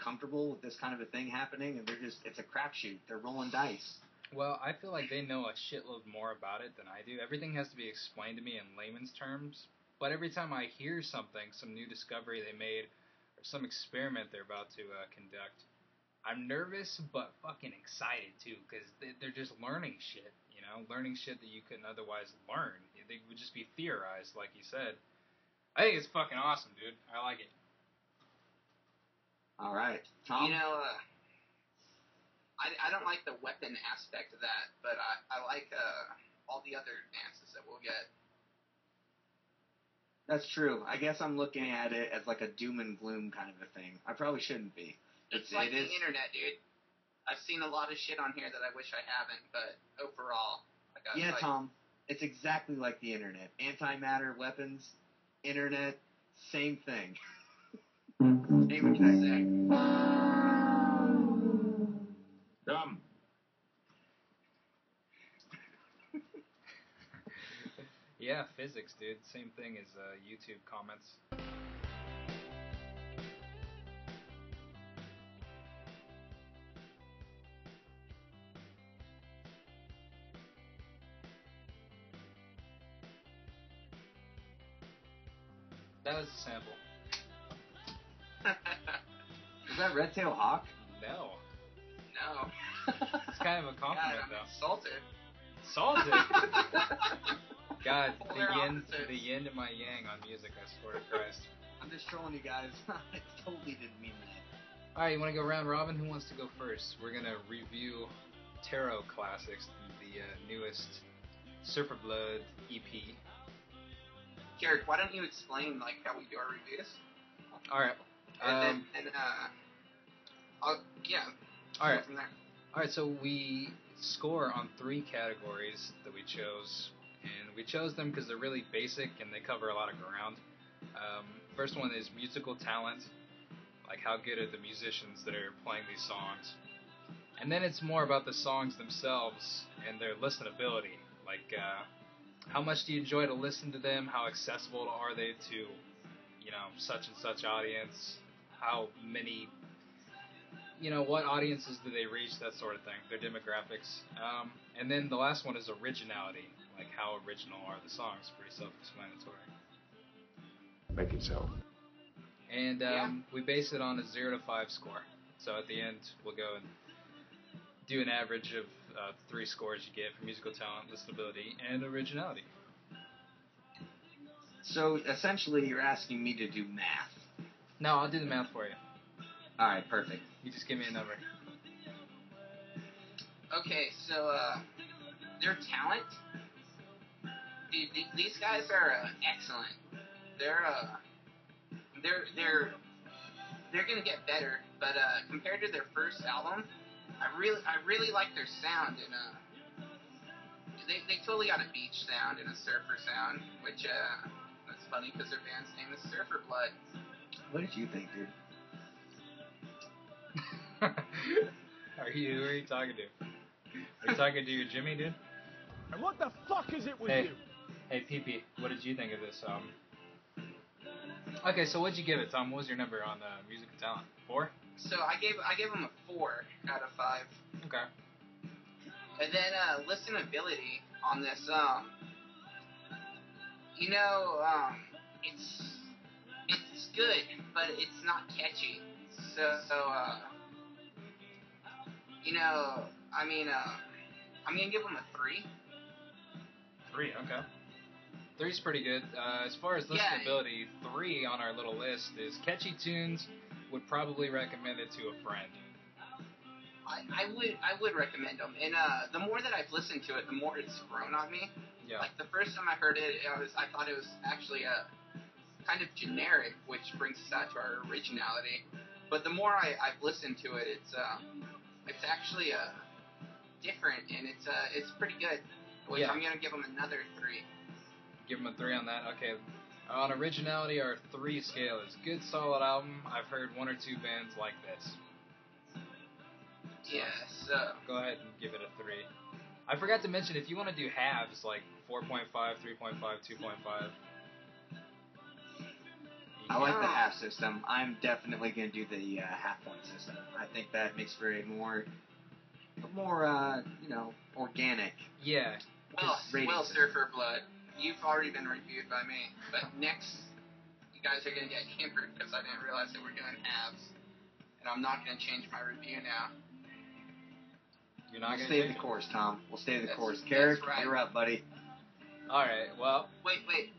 Speaker 1: comfortable with this kind of a thing happening? And it's a crapshoot. They're rolling dice.
Speaker 3: Well, I feel like they know a shitload more about it than I do. Everything has to be explained to me in layman's terms. But every time I hear something, some new discovery they made, or some experiment they're about to conduct, I'm nervous but fucking excited too, because they're just learning shit, learning shit that you couldn't otherwise learn. They would just be theorized, like you said. I think it's fucking awesome, dude. I like it.
Speaker 1: All right, Tom.
Speaker 2: I don't like the weapon aspect of that, but I like all the other advances that we'll get.
Speaker 1: That's true. I guess I'm looking at it as like a doom and gloom kind of a thing. I probably shouldn't be.
Speaker 2: It's like the internet, dude. I've seen a lot of shit on here that I wish I haven't, but overall,
Speaker 1: Tom, it's exactly like the internet. Antimatter weapons, internet, same thing. Same exact thing.
Speaker 8: Dumb.
Speaker 3: Yeah, physics, dude. Same thing as YouTube comments. That was a sample.
Speaker 1: Is that Red Tail Hawk?
Speaker 3: No.
Speaker 2: No.
Speaker 3: It's kind of a compliment,
Speaker 2: God, I'm
Speaker 3: though.
Speaker 2: insulted.
Speaker 3: Salted? God,
Speaker 2: Polar opposites.
Speaker 3: the yin to my yang on music, I swear to Christ.
Speaker 1: I'm just trolling you guys. I totally didn't mean that.
Speaker 3: Alright, you want to go round robin? Who wants to go first? We're going to review Tarot Classics, the newest Surfer Blood EP.
Speaker 2: Garrett, why don't you explain like how we do our reviews?
Speaker 3: Alright.
Speaker 2: Alright. From there.
Speaker 3: Alright, so we score on 3 categories that we chose, and we chose them because they're really basic and they cover a lot of ground. First one is musical talent, like how good are the musicians that are playing these songs. And then it's more about the songs themselves and their listenability, like how much do you enjoy to listen to them, how accessible are they to, you know, such and such audience, how many, you know, what audiences do they reach, that sort of thing, their demographics. And then the last one is originality, like how original are the songs, pretty self-explanatory.
Speaker 8: Make it so.
Speaker 3: And we base it on a 0 to 5 score. So at the end, we'll go and do an average of 3 scores you get for musical talent, listenability, and originality.
Speaker 1: So essentially, you're asking me to do math.
Speaker 3: No, I'll do the math for you.
Speaker 1: All right, perfect.
Speaker 3: You just give me a number.
Speaker 2: Okay, so their talent, dude, these guys are excellent. They're gonna get better, but compared to their first album, I really like their sound, and they totally got a beach sound and a surfer sound, which that's funny because their band's name is Surfer Blood.
Speaker 1: What did you think, dude?
Speaker 3: Who are you talking to? Are you talking to your Jimmy, dude?
Speaker 10: And what the fuck is it with you?
Speaker 3: Hey, PP, what did you think of this? Okay, so what'd you give it, Tom? What was your number on musical talent? 4?
Speaker 2: So I gave them a 4 out of 5.
Speaker 3: Okay.
Speaker 2: And then listenability on this, it's good, but it's not catchy. I'm gonna give them a 3.
Speaker 3: 3, okay. 3's pretty good. As far as listenability, 3 on our little list is catchy tunes. Would probably recommend it to a friend.
Speaker 2: I would recommend them, and the more that I've listened to it, the more it's grown on me.
Speaker 3: Yeah.
Speaker 2: Like the first time I heard it, I thought it was actually kind of generic, which brings us out to our originality. But the more I've listened to it, it's actually different, and it's pretty good. Which I'm gonna give them another 3.
Speaker 3: Give them a 3 on that. Okay. On originality, our 3 scale is good, solid album. I've heard 1 or 2 bands like this.
Speaker 2: Yeah, so
Speaker 3: go ahead and give it a 3. I forgot to mention, if you want to do halves, like 4.5, 3.5, 2.5.
Speaker 1: I like the half system. I'm definitely going to do the half point system. I think that makes for a more organic.
Speaker 3: Yeah.
Speaker 2: Well, Surfer Blood, you've already been reviewed by me, but next, you guys are going to get hampered because I didn't realize that we're doing halves, and I'm not going to change my review now.
Speaker 3: You're not
Speaker 1: going to stay the course, Tom. We'll stay the course. Carrick,
Speaker 2: right.
Speaker 1: You're up, buddy.
Speaker 3: All right. Well.
Speaker 2: Wait.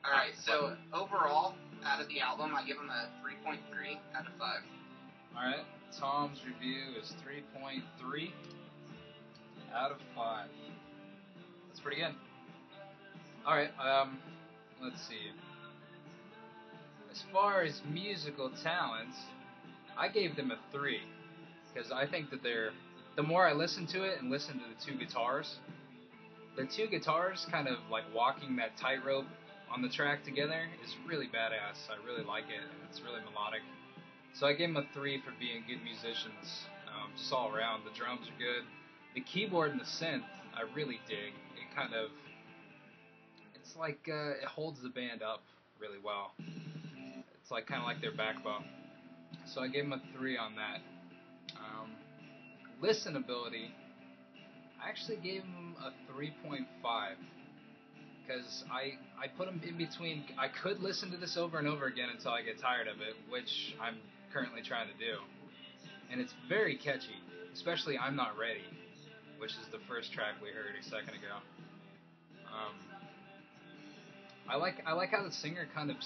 Speaker 2: All right. So overall, out of the album, I give them a 3.3 out of 5.
Speaker 3: All right. Tom's review is 3.3 out of 5. That's pretty good. All right. Let's see. As far as musical talents, I gave them a 3 because I think that the more I listen to it and listen to the 2 guitars, the 2 guitars kind of like walking that tightrope on the track together is really badass. I really like it, and it's really melodic. So I gave them a 3 for being good musicians, just all around. The drums are good. The keyboard and the synth, I really dig. It kind of, it's like it holds the band up really well. It's like kind of like their backbone. So I gave them a 3 on that. Listenability, I actually gave them a 3.5 because I put them in between. I could listen to this over and over again until I get tired of it, which I'm currently trying to do. And it's very catchy, especially I'm Not Ready, which is the first track we heard a second ago. I like how the singer kind of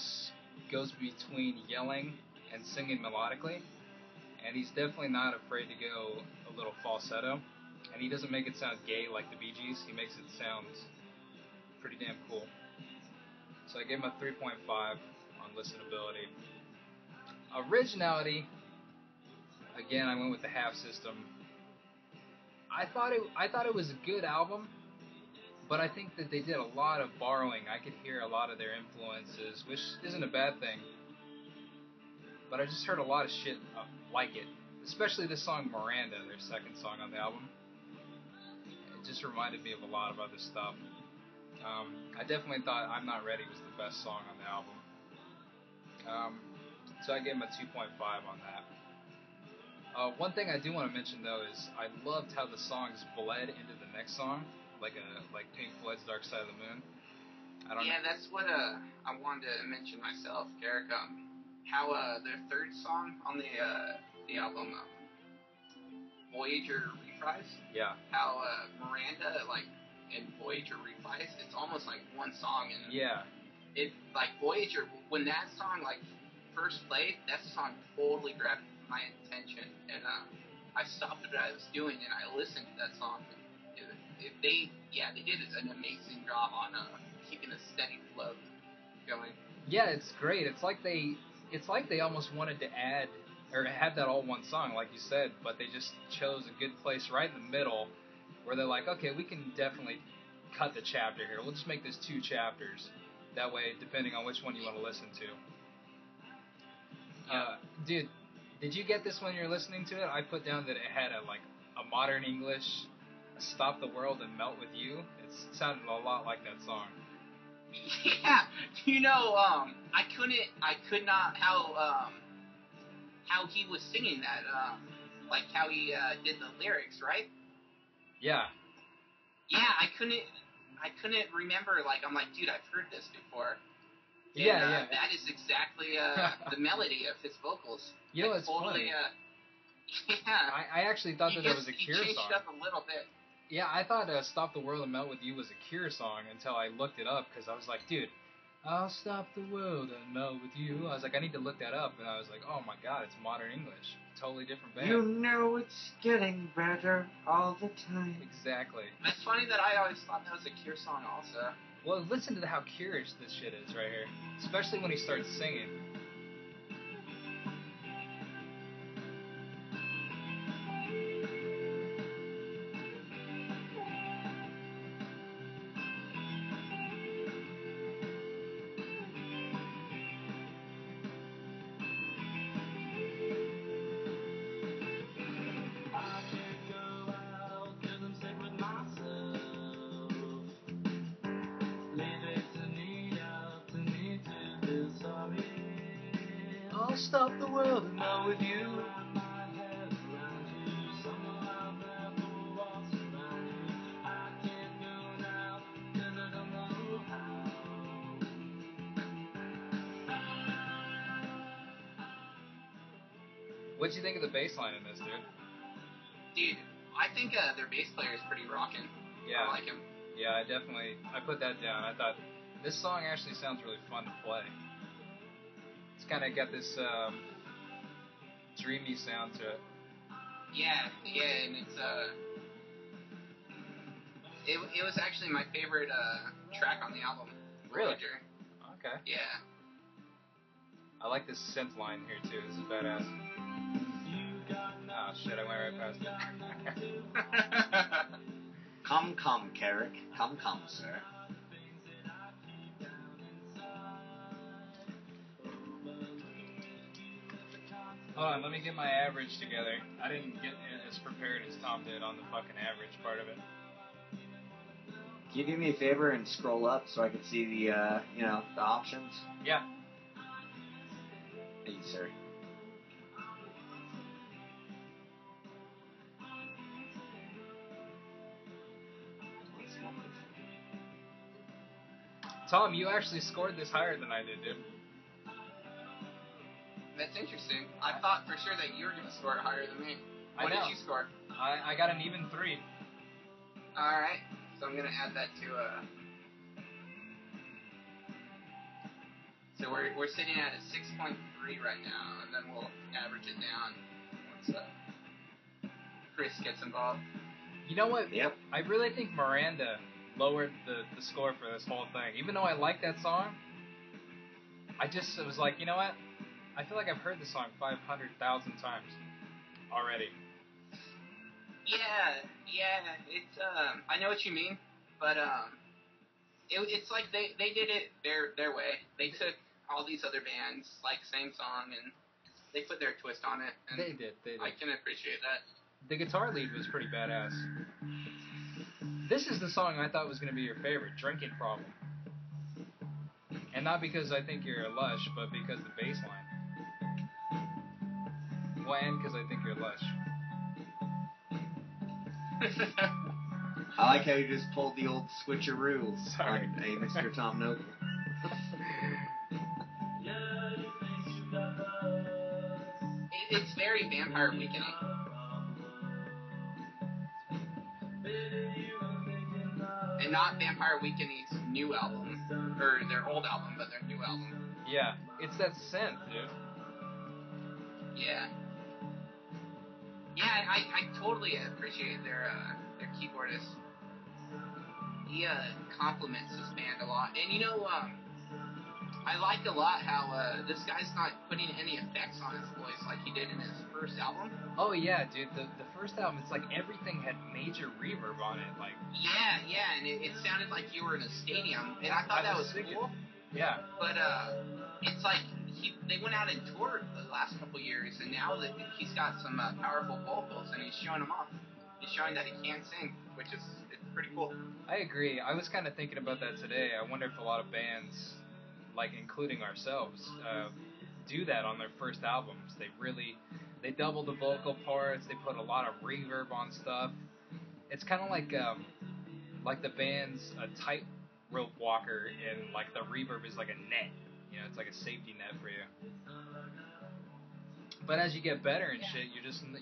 Speaker 3: goes between yelling and singing melodically, and he's definitely not afraid to go a little falsetto, and he doesn't make it sound gay like the Bee Gees. He makes it sound pretty damn cool. So I gave him a 3.5 on listenability. Originality, again, I went with the half system. I thought it was a good album, but I think that they did a lot of borrowing. I could hear a lot of their influences, which isn't a bad thing. But I just heard a lot of shit like it, especially the song Miranda, their second song on the album. It just reminded me of a lot of other stuff. I definitely thought I'm Not Ready was the best song on the album. So I gave him a 2.5 on that. One thing I do want to mention though is I loved how the songs bled into the next song, like Pink Floyd's Dark Side of the Moon. I don't know.
Speaker 2: That's what I wanted to mention myself, Garrick. How their third song on the album, Voyager Reprise.
Speaker 3: Yeah.
Speaker 2: How Miranda, like in Voyager Reprise, it's almost like one song, and
Speaker 3: yeah,
Speaker 2: it like Voyager, when that song like first played, that song totally grabbed my attention, and I stopped what I was doing and I listened to that song. They did an amazing job on keeping a steady flow going.
Speaker 3: Yeah, it's great. It's like they almost wanted to add or have that all one song, like you said, but they just chose a good place right in the middle where they're like, okay, we can definitely cut the chapter here. We'll just make this 2 chapters. That way, depending on which one you want to listen to. Dude, did you get this when you were listening to it? I put down that it had a modern English, Stop the World and Melt With You. It sounded a lot like that song.
Speaker 2: Yeah, I could not, how he was singing that, like how he did the lyrics, right?
Speaker 3: Yeah.
Speaker 2: Yeah, I couldn't remember, I'm like, dude, I've heard this before. And,
Speaker 3: yeah.
Speaker 2: that is exactly the melody of his vocals.
Speaker 3: You know, it's
Speaker 2: totally,
Speaker 3: funny.
Speaker 2: Yeah.
Speaker 3: I actually thought that was a Cure
Speaker 2: he changed
Speaker 3: song.
Speaker 2: it up a little bit.
Speaker 3: Yeah, I thought Stop the World and Melt With You was a Cure song until I looked it up, because I was like, dude, I'll stop the world and melt with you. I was like, I need to look that up, and I was like, oh my god, it's modern English. Totally different band.
Speaker 1: You know it's getting better all the time.
Speaker 3: Exactly.
Speaker 2: It's funny that I always thought that was a Cure song also.
Speaker 3: Well, listen to how curious this shit is right here. Especially when he starts singing. I'll stop the world and melt with you. What'd you think of the bass line in this, dude?
Speaker 2: Dude, I think their bass player is pretty rockin'.
Speaker 3: Yeah.
Speaker 2: I like him.
Speaker 3: Yeah, I put that down. I thought, this song actually sounds really fun to play. It's kind of got this dreamy sound to it.
Speaker 2: Yeah, and it's it was actually my favorite track on the album.
Speaker 3: Really?
Speaker 2: Voyager.
Speaker 3: Okay.
Speaker 2: Yeah.
Speaker 3: I like this synth line here too. This is badass. Oh shit, I went right past it.
Speaker 1: Come, Carrick. Come, sir.
Speaker 3: Hold on, let me get my average together. I didn't get as prepared as Thom did on the fucking average part of it.
Speaker 1: Can you do me a favor and scroll up so I can see the, the options?
Speaker 3: Yeah.
Speaker 1: Thank you, sir.
Speaker 3: Thom, you actually scored this higher than I did, dude.
Speaker 2: That's interesting. I thought for sure that you were going to score it higher than me. What did you score?
Speaker 3: I got an even 3.
Speaker 2: Alright, so I'm going to add that to, so we're sitting at a 6.3 right now, and then we'll average it down once Chris gets involved.
Speaker 3: You know what?
Speaker 1: Yep.
Speaker 3: I really think Miranda lowered the score for this whole thing. Even though I like that song, I was like, you know what? I feel like I've heard the song 500,000 times already.
Speaker 2: Yeah, it's, I know what you mean, but, it's like they did it their way. They took all these other bands, like, same song, and they put their twist on it. And
Speaker 3: They did.
Speaker 2: I can appreciate that.
Speaker 3: The guitar lead was pretty badass. This is the song I thought was going to be your favorite, Drinking Problem. And not because I think you're a lush, but because the bass line. Well, and because I think you're lush.
Speaker 1: I like how you just pulled the old switcheroo.
Speaker 3: Sorry.
Speaker 1: Hey, Mr. Thom Noble.
Speaker 2: It's very Vampire Weekend. And not Vampire Weekend's new album, or their old album, but their new album.
Speaker 3: Yeah, it's that synth, dude.
Speaker 2: Yeah. Yeah, I totally appreciate their keyboardist. He compliments this band a lot. And you know, I like a lot how this guy's not putting any effects on his voice like he did in his first album.
Speaker 3: Oh yeah, dude, the first album, it's like everything had major reverb on it, like...
Speaker 2: Yeah, and it sounded like you were in a stadium, and I thought that was cool.
Speaker 3: Yeah.
Speaker 2: But it's like they went out and toured the last couple years, and now that he's got some powerful vocals, and he's showing them off. He's showing that he can sing, which is pretty cool.
Speaker 3: I agree. I was kind of thinking about that today. I wonder if a lot of bands, like including ourselves, do that on their first albums. They double the vocal parts. They put a lot of reverb on stuff. It's kind of like the band's a tightrope walker, and like the reverb is like a net. You know, it's like a safety net for you. But as you get better and shit,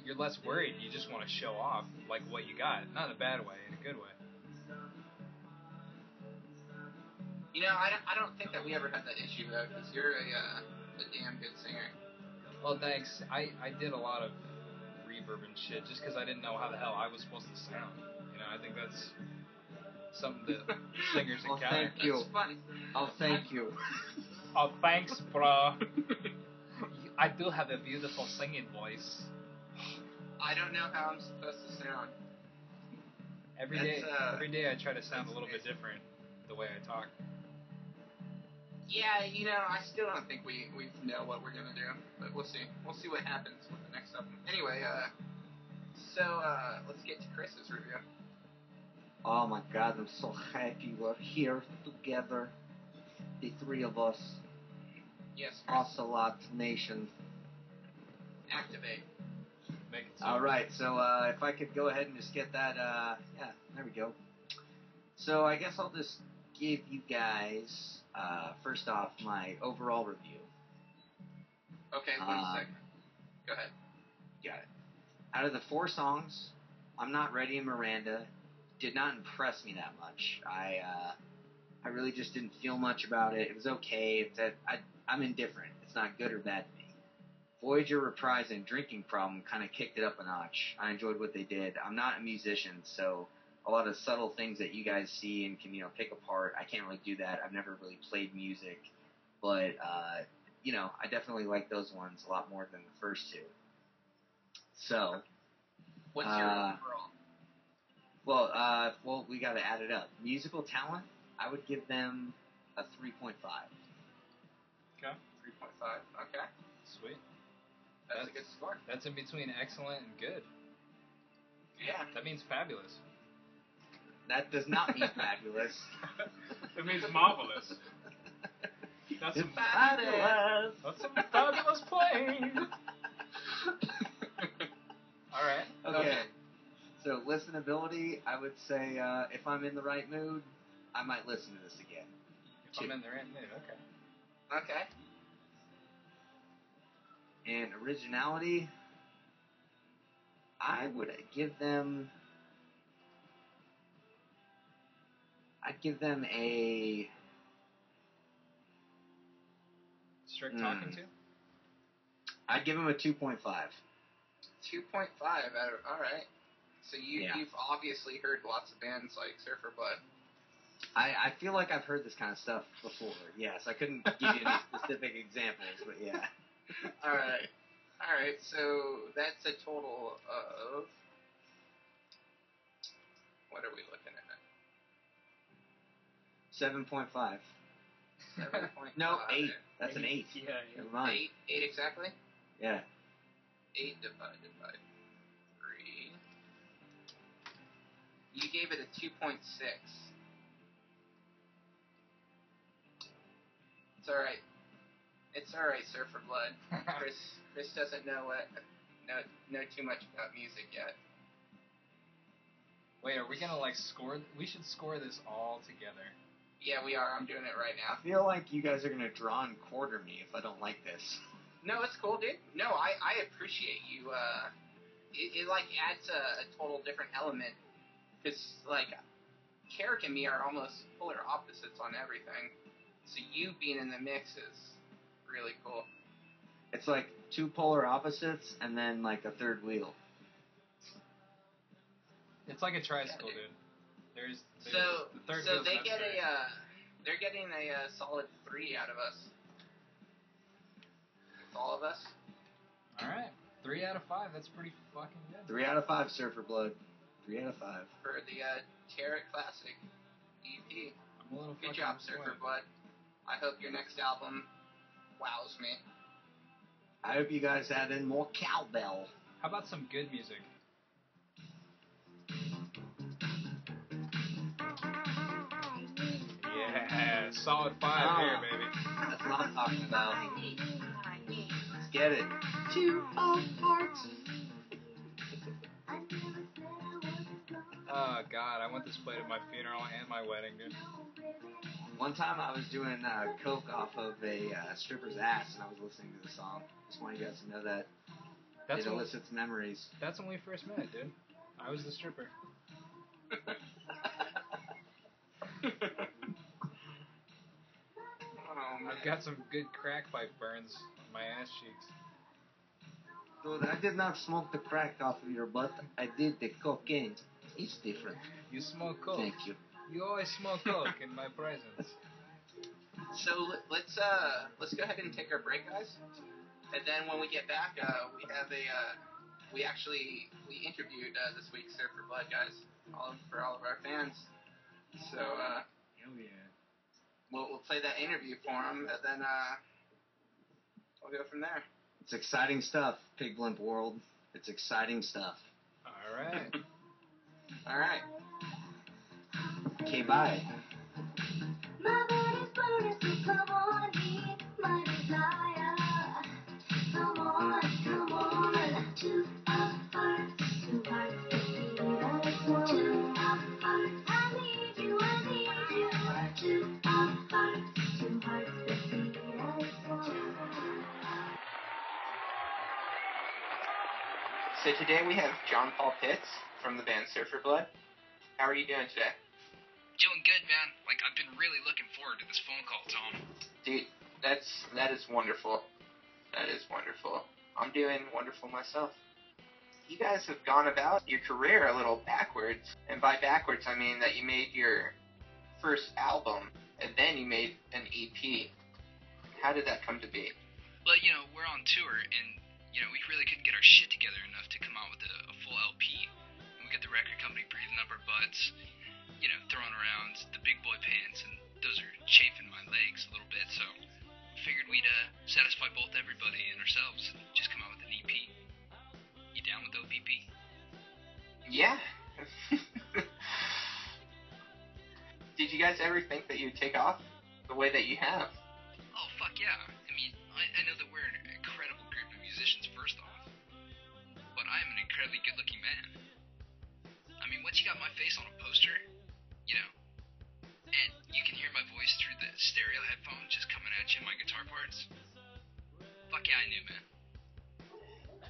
Speaker 3: you're less worried. You just want to show off like what you got, not in a bad way, in a good way.
Speaker 2: You know, I don't think that we ever had that issue though, because you're a damn good singer.
Speaker 3: Well, thanks. I did a lot of reverb and shit just because I didn't know how the hell I was supposed to sound. You know, I think that's something that singers encounter.
Speaker 1: Thank you.
Speaker 2: It's fun.
Speaker 1: Oh, thank you.
Speaker 3: Oh, thanks, bro. I do have a beautiful singing voice.
Speaker 2: I don't know how I'm supposed to sound.
Speaker 3: Every day I try to sound a little bit different the way I talk.
Speaker 2: Yeah, you know, I still don't think we know what we're gonna do, but we'll see. We'll see what happens with the next album. Anyway, so let's get to Chris's review.
Speaker 1: Oh my God, I'm so happy we're here together, the three of us.
Speaker 2: Yes, Chris.
Speaker 1: Ocelot Nation.
Speaker 2: Activate.
Speaker 3: Make it so.
Speaker 1: All right, so if I could go ahead and just get that, yeah, there we go. So I guess I'll just give you guys, first off, my overall review.
Speaker 2: Okay, 1 second. Go ahead.
Speaker 1: Got it. Out of the 4 songs, I'm Not Ready and Miranda did not impress me that much. I really just didn't feel much about it. It was okay. I'm indifferent. It's not good or bad to me. Voyager Reprise and Drinking Problem kind of kicked it up a notch. I enjoyed what they did. I'm not a musician, so a lot of subtle things that you guys see and can, pick apart, I can't really do that. I've never really played music, but, I definitely like those ones a lot more than the first 2. So,
Speaker 2: what's your overall?
Speaker 1: Well, we got to add it up. Musical talent, I would give them a 3.5.
Speaker 2: Okay, 3.5. Okay,
Speaker 3: Sweet.
Speaker 2: That's a good score.
Speaker 3: That's in between excellent and good.
Speaker 2: Yeah.
Speaker 3: That means fabulous.
Speaker 1: That does not mean fabulous.
Speaker 3: It means marvelous. That's some fabulous. That's some fabulous playing. All right.
Speaker 1: Okay. So listenability, I would say if I'm in the right mood, I might listen to this again.
Speaker 3: If I'm in the right mood, okay.
Speaker 2: Okay.
Speaker 1: And originality, I would give them. I'd give them a.
Speaker 3: Strict talking to?
Speaker 1: I'd give them a 2.5.
Speaker 2: 2.5 all right. So you've obviously heard lots of bands like Surfer Blood.
Speaker 1: I feel like I've heard this kind of stuff before. Yes, I couldn't give you any specific examples, but yeah.
Speaker 2: All right. So that's a total of, what are we looking at?
Speaker 1: 7.5.
Speaker 2: 7.5.
Speaker 1: No, 8. That's an 8.
Speaker 3: Yeah.
Speaker 1: Never mind.
Speaker 2: 8 exactly?
Speaker 1: Yeah.
Speaker 2: 8 divided by 3. You gave it a 2.6. It's alright, Surfer Blood. Chris doesn't know too much about music yet.
Speaker 3: Wait, are we gonna score? We should score this all together.
Speaker 2: Yeah, we are. I'm doing it right now.
Speaker 1: I feel like you guys are gonna draw and quarter me if I don't like this.
Speaker 2: No, it's cool, dude. No, I appreciate you. It adds a total different element. Because, Carrick and me are almost polar opposites on everything. So you being in the mix is really cool.
Speaker 1: It's like two polar opposites and then a third wheel.
Speaker 3: It's like a tricycle, dude. There's the third
Speaker 2: so
Speaker 3: wheel's
Speaker 2: they
Speaker 3: necessary.
Speaker 2: they're getting a solid 3 out of us. All of us. All
Speaker 3: right, 3 out of 5. That's pretty fucking good.
Speaker 1: 3 out of 5, Surfer Blood. 3 out of 5
Speaker 2: for the Tarot Classic EP.
Speaker 3: I'm a little
Speaker 2: good job, Surfer Blood. I hope your next album wows me.
Speaker 1: I hope you guys add in more cowbell.
Speaker 3: How about some good music? Yeah, solid 5 here, baby.
Speaker 1: That's what I'm talking about. Let's get it. 2 of hearts.
Speaker 3: Oh, God, I want this played at my funeral and my wedding, dude.
Speaker 1: One time I was doing coke off of a stripper's ass, and I was listening to the song. Just want you guys to know that. It elicits memories.
Speaker 3: That's when we first met, dude. I was the stripper. I've got some good crack pipe burns on my ass cheeks.
Speaker 1: Dude, I did not smoke the crack off of your butt. I did the cocaine. It's different.
Speaker 3: You smoke coke.
Speaker 1: Thank you.
Speaker 3: You always smoke coke in my presence.
Speaker 2: So let's go ahead and take our break, guys. And then when we get back, we have we interviewed this week's Surfer Blood guys, for all of our fans. So
Speaker 3: hell yeah.
Speaker 2: We'll play that interview for them, and then we'll go from there.
Speaker 1: It's exciting stuff, Pig Blimp World. It's exciting stuff.
Speaker 3: All right.
Speaker 2: All right.
Speaker 1: Okay, bye.
Speaker 6: My body's burning, so come on, heed my desire. Come on, 2 of hearts, 2 hearts that beat as one. 2 of hearts, I need you, 2 of hearts, 2 hearts that beat as one.
Speaker 2: So today we have John Paul Pitts from the band Surfer Blood. How are you doing today?
Speaker 11: Doing good, man. I've been really looking forward to this phone call, Tom.
Speaker 2: Dude, that is wonderful. That is wonderful. I'm doing wonderful myself. You guys have gone about your career a little backwards. And by backwards, I mean that you made your first album, and then you made an EP. How did that come to be?
Speaker 11: Well, we're on tour, and, we really couldn't get our shit together enough to come out with a full LP. And we got the record company breathing up our butts, throwing around the big boy pants, and those are chafing my legs a little bit, so figured we'd satisfy both everybody and ourselves and just come out with an EP. You down with OPP?
Speaker 2: Yeah. Did you guys ever think that you'd take off the way that you have?
Speaker 11: Oh, fuck yeah. I mean, I know that we're an incredible group of musicians, first off, but I'm an incredibly good-looking man. I mean, once you got my face on a poster, and you can hear my voice through the stereo I knew, man.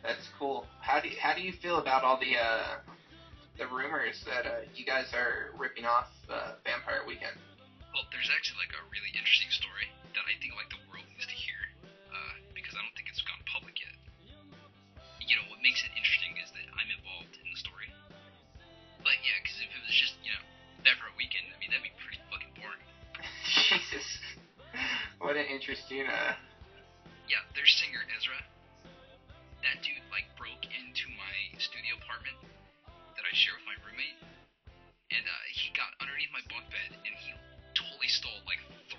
Speaker 2: That's cool. How do you feel about all the rumors that you guys are ripping off Vampire Weekend?
Speaker 11: Well, there's actually like a really interesting story that I think like the world needs to hear, because I don't think it's gone public yet. You know, what makes it interesting is that I'm involved in the story. But yeah, because if it was just, you know, Vampire Weekend, I mean, that'd be pretty fucking boring.
Speaker 2: Jesus. What an interesting,
Speaker 11: Yeah, their singer, Ezra. That dude, like, broke into my studio apartment that I share with my roommate. And, he got underneath my bunk bed, and he totally stole, like, 3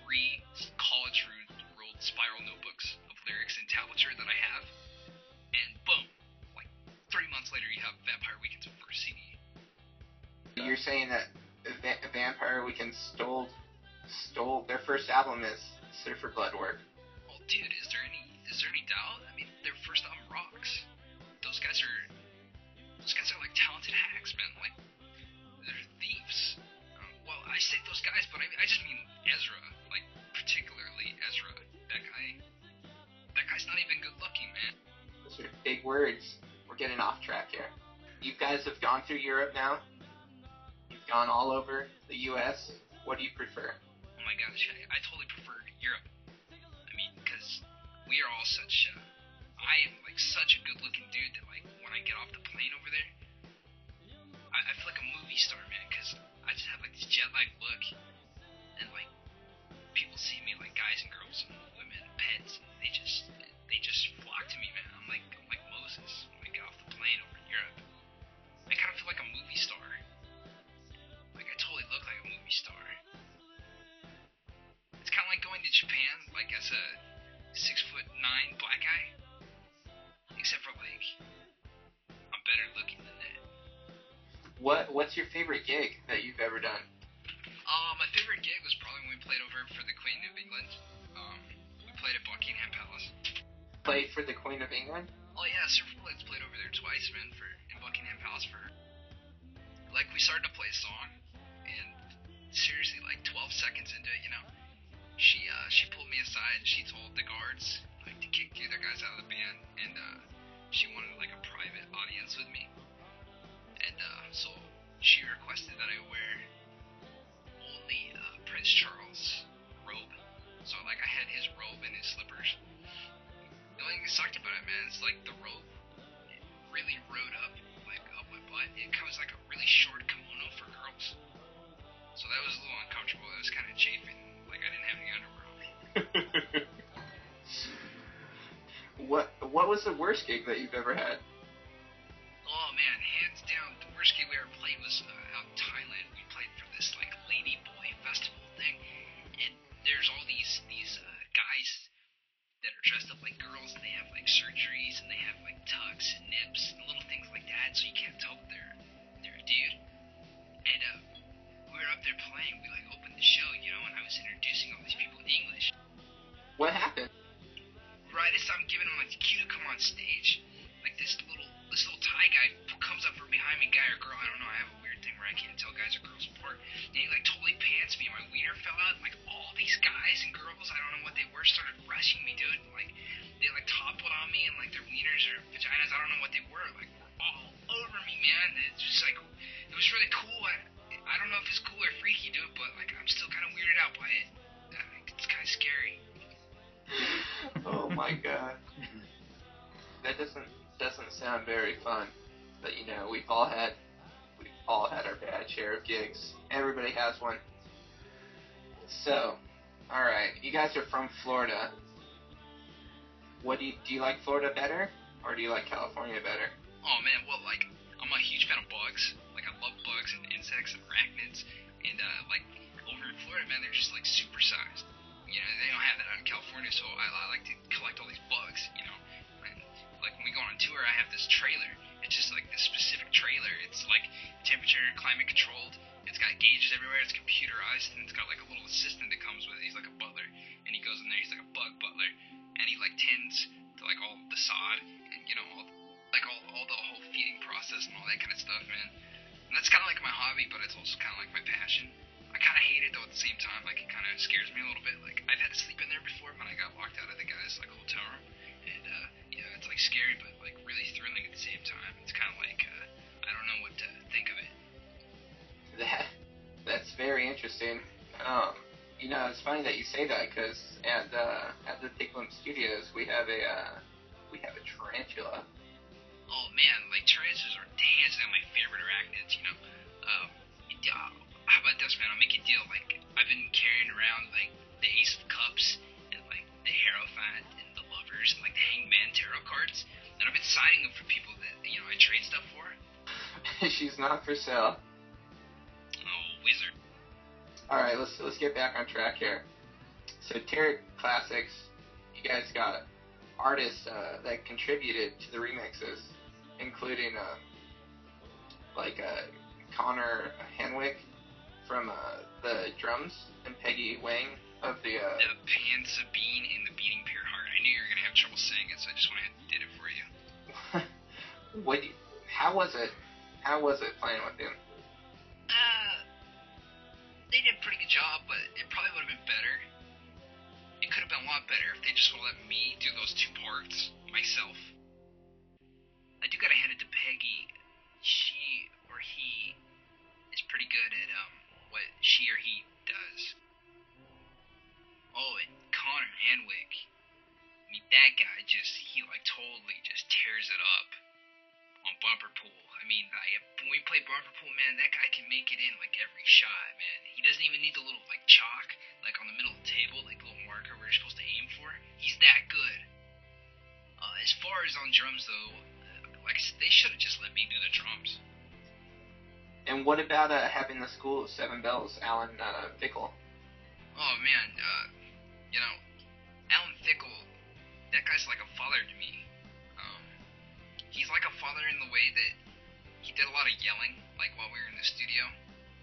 Speaker 11: college-ruled spiral notebooks of lyrics and tablature that I have. And boom, like, 3 months later, you have Vampire Weekend's first CD.
Speaker 2: You're saying that Vampire Weekend stole their first album is Surfer Blood work.
Speaker 11: Well, dude, is there any doubt? I mean, their first album rocks. Those guys are like talented hacks, man. Like, they're thieves. Well, I say those guys, but I just mean Ezra. Like, particularly Ezra. That guy's not even good looking, man.
Speaker 2: Those are big words. We're getting off track here. You guys have gone through Europe now. You've gone all over the U.S. What do you prefer?
Speaker 11: Oh my gosh, I totally prefer Europe. I mean, because we are all such, I am like such a good looking dude that like when I get off the plane over there, I feel like a movie star, man, because I just have like this jet lag look, and like people see me like guys and girls and women and pets, and they just flock to me, man. I'm like Moses when I get off the plane over in Europe. I kind of feel like a movie star. Like I totally look like a movie star. It's kind of like going to Japan, like as a 6'9" black guy. Except for like, I'm better looking than that.
Speaker 2: What's your favorite gig that you've ever done?
Speaker 11: My favorite gig was probably when we played over for the Queen of England. We played at Buckingham Palace.
Speaker 2: Played for the Queen of England?
Speaker 11: Oh yeah, Surfer Blood's played over there twice, man, in Buckingham Palace for her. Like, we started to play a song, and seriously, like 12 seconds into it, you know, she pulled me aside and she told the guards, like, to kick the other guys out of the band, and she wanted, like, a private audience with me. And so she requested that I wear only Prince Charles' robe. So, like, I had his robe and his slippers. The only thing that sucked about it, man, is, like, the robe really rode up, like, up my butt. It comes like a really short kimono for girls. So that was a little uncomfortable. It was kind of chafing. Like, I didn't have any underwear on.
Speaker 2: What was the worst gig that you've ever had?
Speaker 11: Oh, man, hands down, the worst gig we ever played was out in Thailand. We played for this, like, lady boy festival thing. And there's all these guys that are dressed up like girls, and they have like surgeries, and they have like tucks and nips and little things like that, so you can't tell that they're a dude. And we were up there playing. We like opened the show, you know, and I was introducing all these people in English.
Speaker 2: What happened?
Speaker 11: Right as I'm giving them like the cue to come on stage, like this little Thai guy comes up from behind me, guy or girl, I don't know. I have a weird thing where I can't tell guys or girls apart. And he like totally pants me, and my wiener fell out. And, like all these guys and girls, I don't know what they were, started rushing me, dude. And, like they like toppled on me, and like their wieners or vaginas, I don't know what they were. Like were all over me, man. It's just like it was really cool. I don't know if it's cool or freaky, dude, but like I'm still kind of weirded out by it. It's kind of scary.
Speaker 2: Oh my god. That doesn't sound very fun. But you know, we've all had our bad share of gigs. Everybody has one. So, all right, you guys are from Florida. Do you like Florida better, or do you like California better?
Speaker 11: Oh man, well, like I'm a huge fan of bugs. Like I love bugs and insects and arachnids. And like over in Florida, man, they're just like supersized. You know, they don't have that out in California, so I like to collect all these bugs. You know, and like when we go on tour, I have this trailer. It's just like this specific trailer. It's like temperature, climate controlled. It's got gauges everywhere. It's computerized, and it's got like a little assistant that comes with it. He's like a butler, and he goes in there. He's like a bug butler, and he like tends to like all the sod and you know all the whole feeding process and all that kind of stuff, man. And that's kind of like my hobby, but it's also kind of like my passion. I kind of hate it though at the same time. Like it kind of scares me a little bit. Like I've had to sleep in there before when I got locked out of the guy's like hotel room, and
Speaker 2: interesting. You know, it's funny that you say that because at the Thick Limb Studios we have a tarantula.
Speaker 11: Oh man, like tarantulas are hands down my favorite arachnids. You know, how about this, man? I'll make you a deal. Like I've been carrying around like the Ace of Cups and like the Hierophant and the Lovers and like the Hangman tarot cards, and I've been signing them for people that I trade stuff for.
Speaker 2: She's not for sale.
Speaker 11: Oh, wizard.
Speaker 2: All right, let's get back on track here. So Tarot Classics, you guys got artists that contributed to the remixes, including Connor Henwick from the drums and Peggy Wang of the
Speaker 11: Pan Sabine in the Beating Pure Heart. I knew you were gonna have trouble saying it, so I just went ahead and did it for you.
Speaker 2: How was it? How was it playing with him?
Speaker 11: They did a pretty good job, but it probably would have been better. It could have been a lot better if they just would have let me do those two parts myself. I do gotta hand it to Peggy. She or he is pretty good at what she or he does. Oh, and Connor Hanwick. I mean, that guy he totally just tears it up on bumper pool. I mean, when we play bumper pool, man, that guy can make it in like every shot, man. He doesn't even need the little chalk on the middle of the table, like the little marker where you're supposed to aim for. He's that good. As far as on drums, though, like I said, they should have just let me do the drums.
Speaker 2: And what about having the School of Seven Bells, Alan Fickle?
Speaker 11: Oh man, Alan Fickle, that guy's like a father to me. He's like a father in the way that he did a lot of yelling, like while we were in the studio,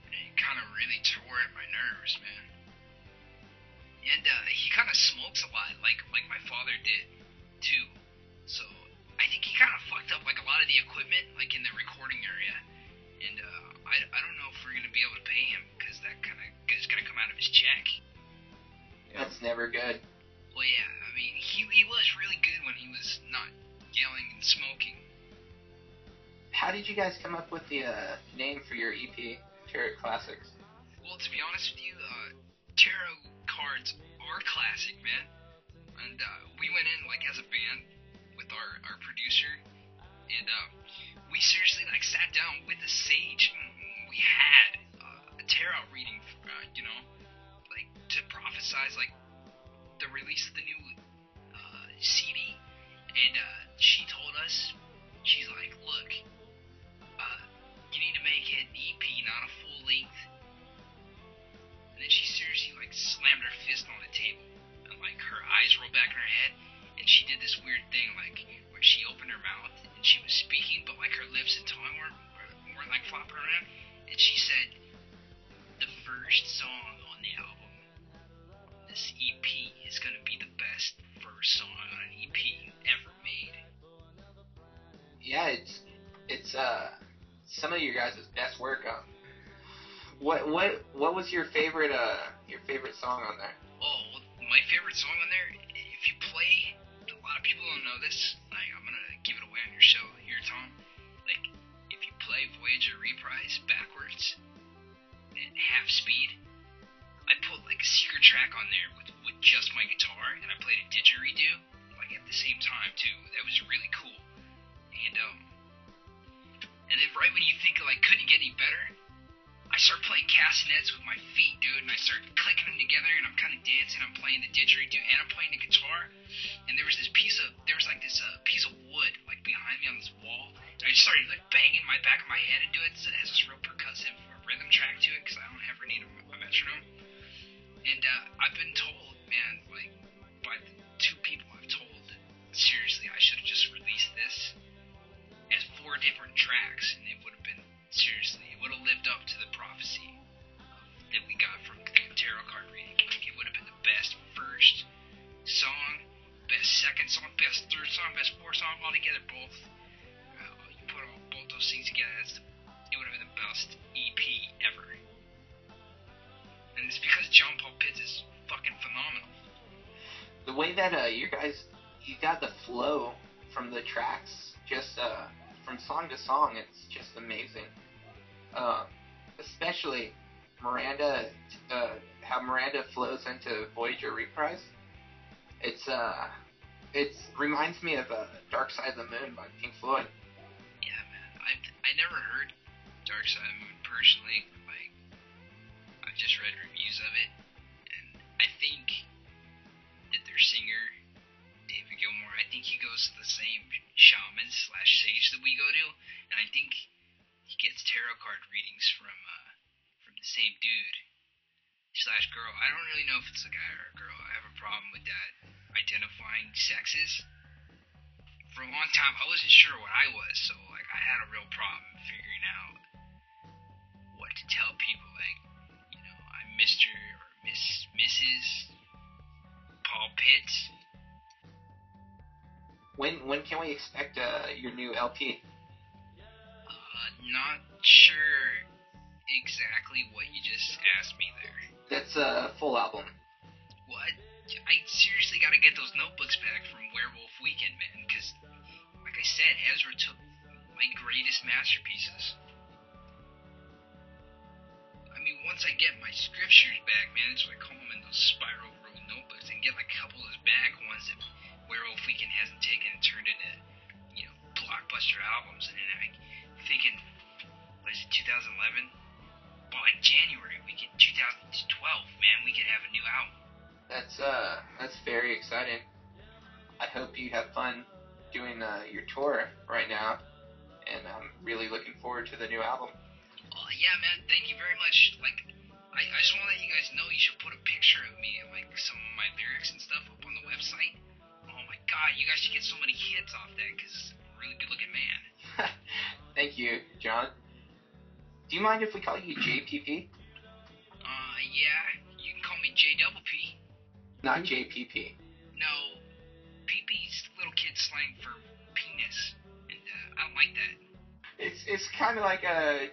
Speaker 11: and it kind of really tore at my nerves, man. And he kind of smokes a lot, like my father did too. So I think he kind of fucked up like a lot of the equipment, like in the recording area. And I don't know if we're gonna be able to pay him because that kind of is gonna come out of his check.
Speaker 2: That's never good.
Speaker 11: Well, yeah, I mean he was really good when he was not yelling and smoking.
Speaker 2: How did you guys come up with the name for your EP, Tarot Classics?
Speaker 11: Well, to be honest with you, tarot cards are classic, man. And we went in as a band with our producer, and we seriously sat down with the sage. We had a tarot reading, to prophesize the release of the new CD, and she told us, she's like, look, you need to make it an EP, not a full length. And then she seriously slammed her fist on the table, and her eyes rolled back in her head, and she did this weird thing where she opened her mouth and she was speaking, but her lips and tongue weren't flopping around, and she said, the first song on the album, this EP, is gonna be the best first song on an EP ever made.
Speaker 2: Yeah, it's some of your guys' best work. What was your favorite song on there?
Speaker 11: Oh, well, my favorite song on there, if you play, a lot of people don't know this, I'm gonna give it away on your show here, Thom. If you play Voyager Reprise backwards at half speed, I put a secret track on there with just my guitar, and I played a didgeridoo at the same time too. That was really cool. And then right when you think couldn't get any better, I start playing castanets with my feet, dude, and I start clicking them together, and I'm kind of dancing. I'm playing the didgeridoo, and I'm playing the guitar. And there was this piece of wood behind me on this wall, and I just started banging my back of my head into it. So it has this real percussive rhythm track to it, because I don't ever need a metronome. And I've been told, man, by the two people I've told, seriously, I should have just released this as 4 different tracks, and it would have been, seriously, it would have lived up to the prophecy that we got from tarot card reading. It would have been the best first song, best second song, best third song, best fourth song, all together, both. You put both those things together, it would have been the best EP ever. And it's because John Paul Pitts is fucking phenomenal.
Speaker 2: The way that you got the flow from the tracks, just from song to song, it's just amazing. Especially Miranda, how Miranda flows into Voyager Reprise. It reminds me of Dark Side of the Moon by Pink Floyd.
Speaker 11: Yeah, man. I never heard Dark Side of the Moon personally. Like, I've just read reviews of it, and I think that their singer, David Gilmour, I think he goes to the same shaman/sage that we go to, and I think he gets tarot card readings from the same dude/girl. I don't really know if it's a guy or a girl. I have a problem with that, identifying sexes. For a long time, I wasn't sure what I was, so like I had a real problem figuring out what to tell people. Like, you know, I'm Mr. or Mrs. Paul Pitts.
Speaker 2: When can we expect your new LP?
Speaker 11: Not sure exactly what you just asked me there.
Speaker 2: That's a full album.
Speaker 11: What? I seriously gotta get those notebooks back from Werewolf Weekend, man, because, like I said, Ezra took my greatest masterpieces. I mean, once I get my scriptures back, man, that's what I call them in those spiral rolled notebooks, and get like a couple of those back, ones that Werewolf Weekend hasn't taken and turned into, you know, blockbuster albums, and then I'm thinking, what is it, 2011? Well, like January, we could, 2012, man, we could have a new album.
Speaker 2: That's very exciting. I hope you have fun doing your tour right now, and I'm really looking forward to the new album.
Speaker 11: Yeah, man, thank you very much. Like, I just want to let you guys know you should put a picture of me and, like, some of my lyrics and stuff up on the website. Oh, my God, you guys should get so many hits off that, because I'm a really good-looking man.
Speaker 2: Thank you, John. Do you mind if we call you JPP?
Speaker 11: Yeah, you can call me JPP.
Speaker 2: Not JPP.
Speaker 11: No, PP's little kid slang for penis, and I don't like that.
Speaker 2: It's kind of like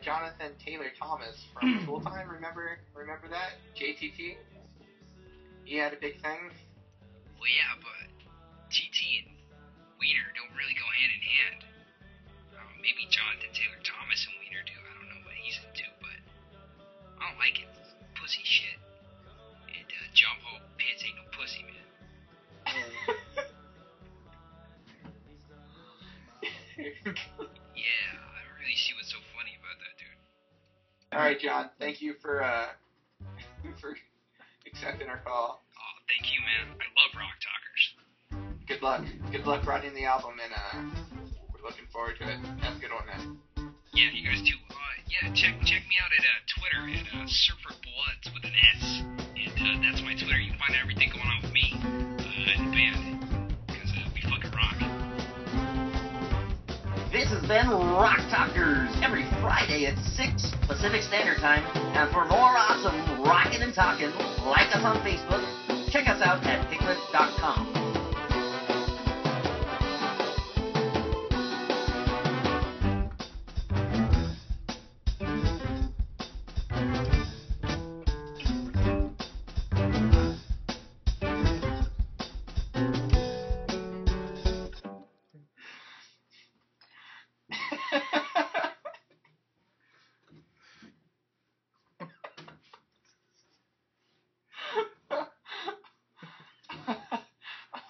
Speaker 2: Jonathan Taylor Thomas from Tool Time. Remember that? JTT? He had a big thing.
Speaker 11: Well, yeah, but TT and Wiener don't really go hand in hand. Maybe Jonathan Taylor Thomas and Wiener do. I don't know what he's into, but I don't like it. It's pussy shit. And John Paul Pitts ain't no pussy, man. Yeah, I don't really see what's so funny about that, dude.
Speaker 2: All right, John. Thank you for accepting our call.
Speaker 11: Oh, thank you, man. I love Rocktalkers.
Speaker 2: Good luck. Good luck writing the album, and we're looking forward to it. Have a good one, man.
Speaker 11: Yeah, you guys too. Yeah, check me out at Twitter at Surfer Bloods with an S, and that's my Twitter. You can find everything going on with me and the band, because we fucking rock.
Speaker 12: This has been Rocktalkers every Friday at 6 Pacific Standard Time. And for more awesome rockin' and talking, like us on Facebook, check us out at piglet.com.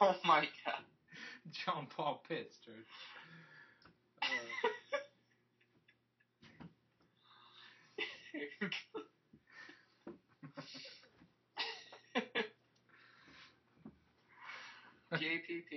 Speaker 2: Oh my God.
Speaker 3: John Paul Pitts, dude.
Speaker 2: JPP.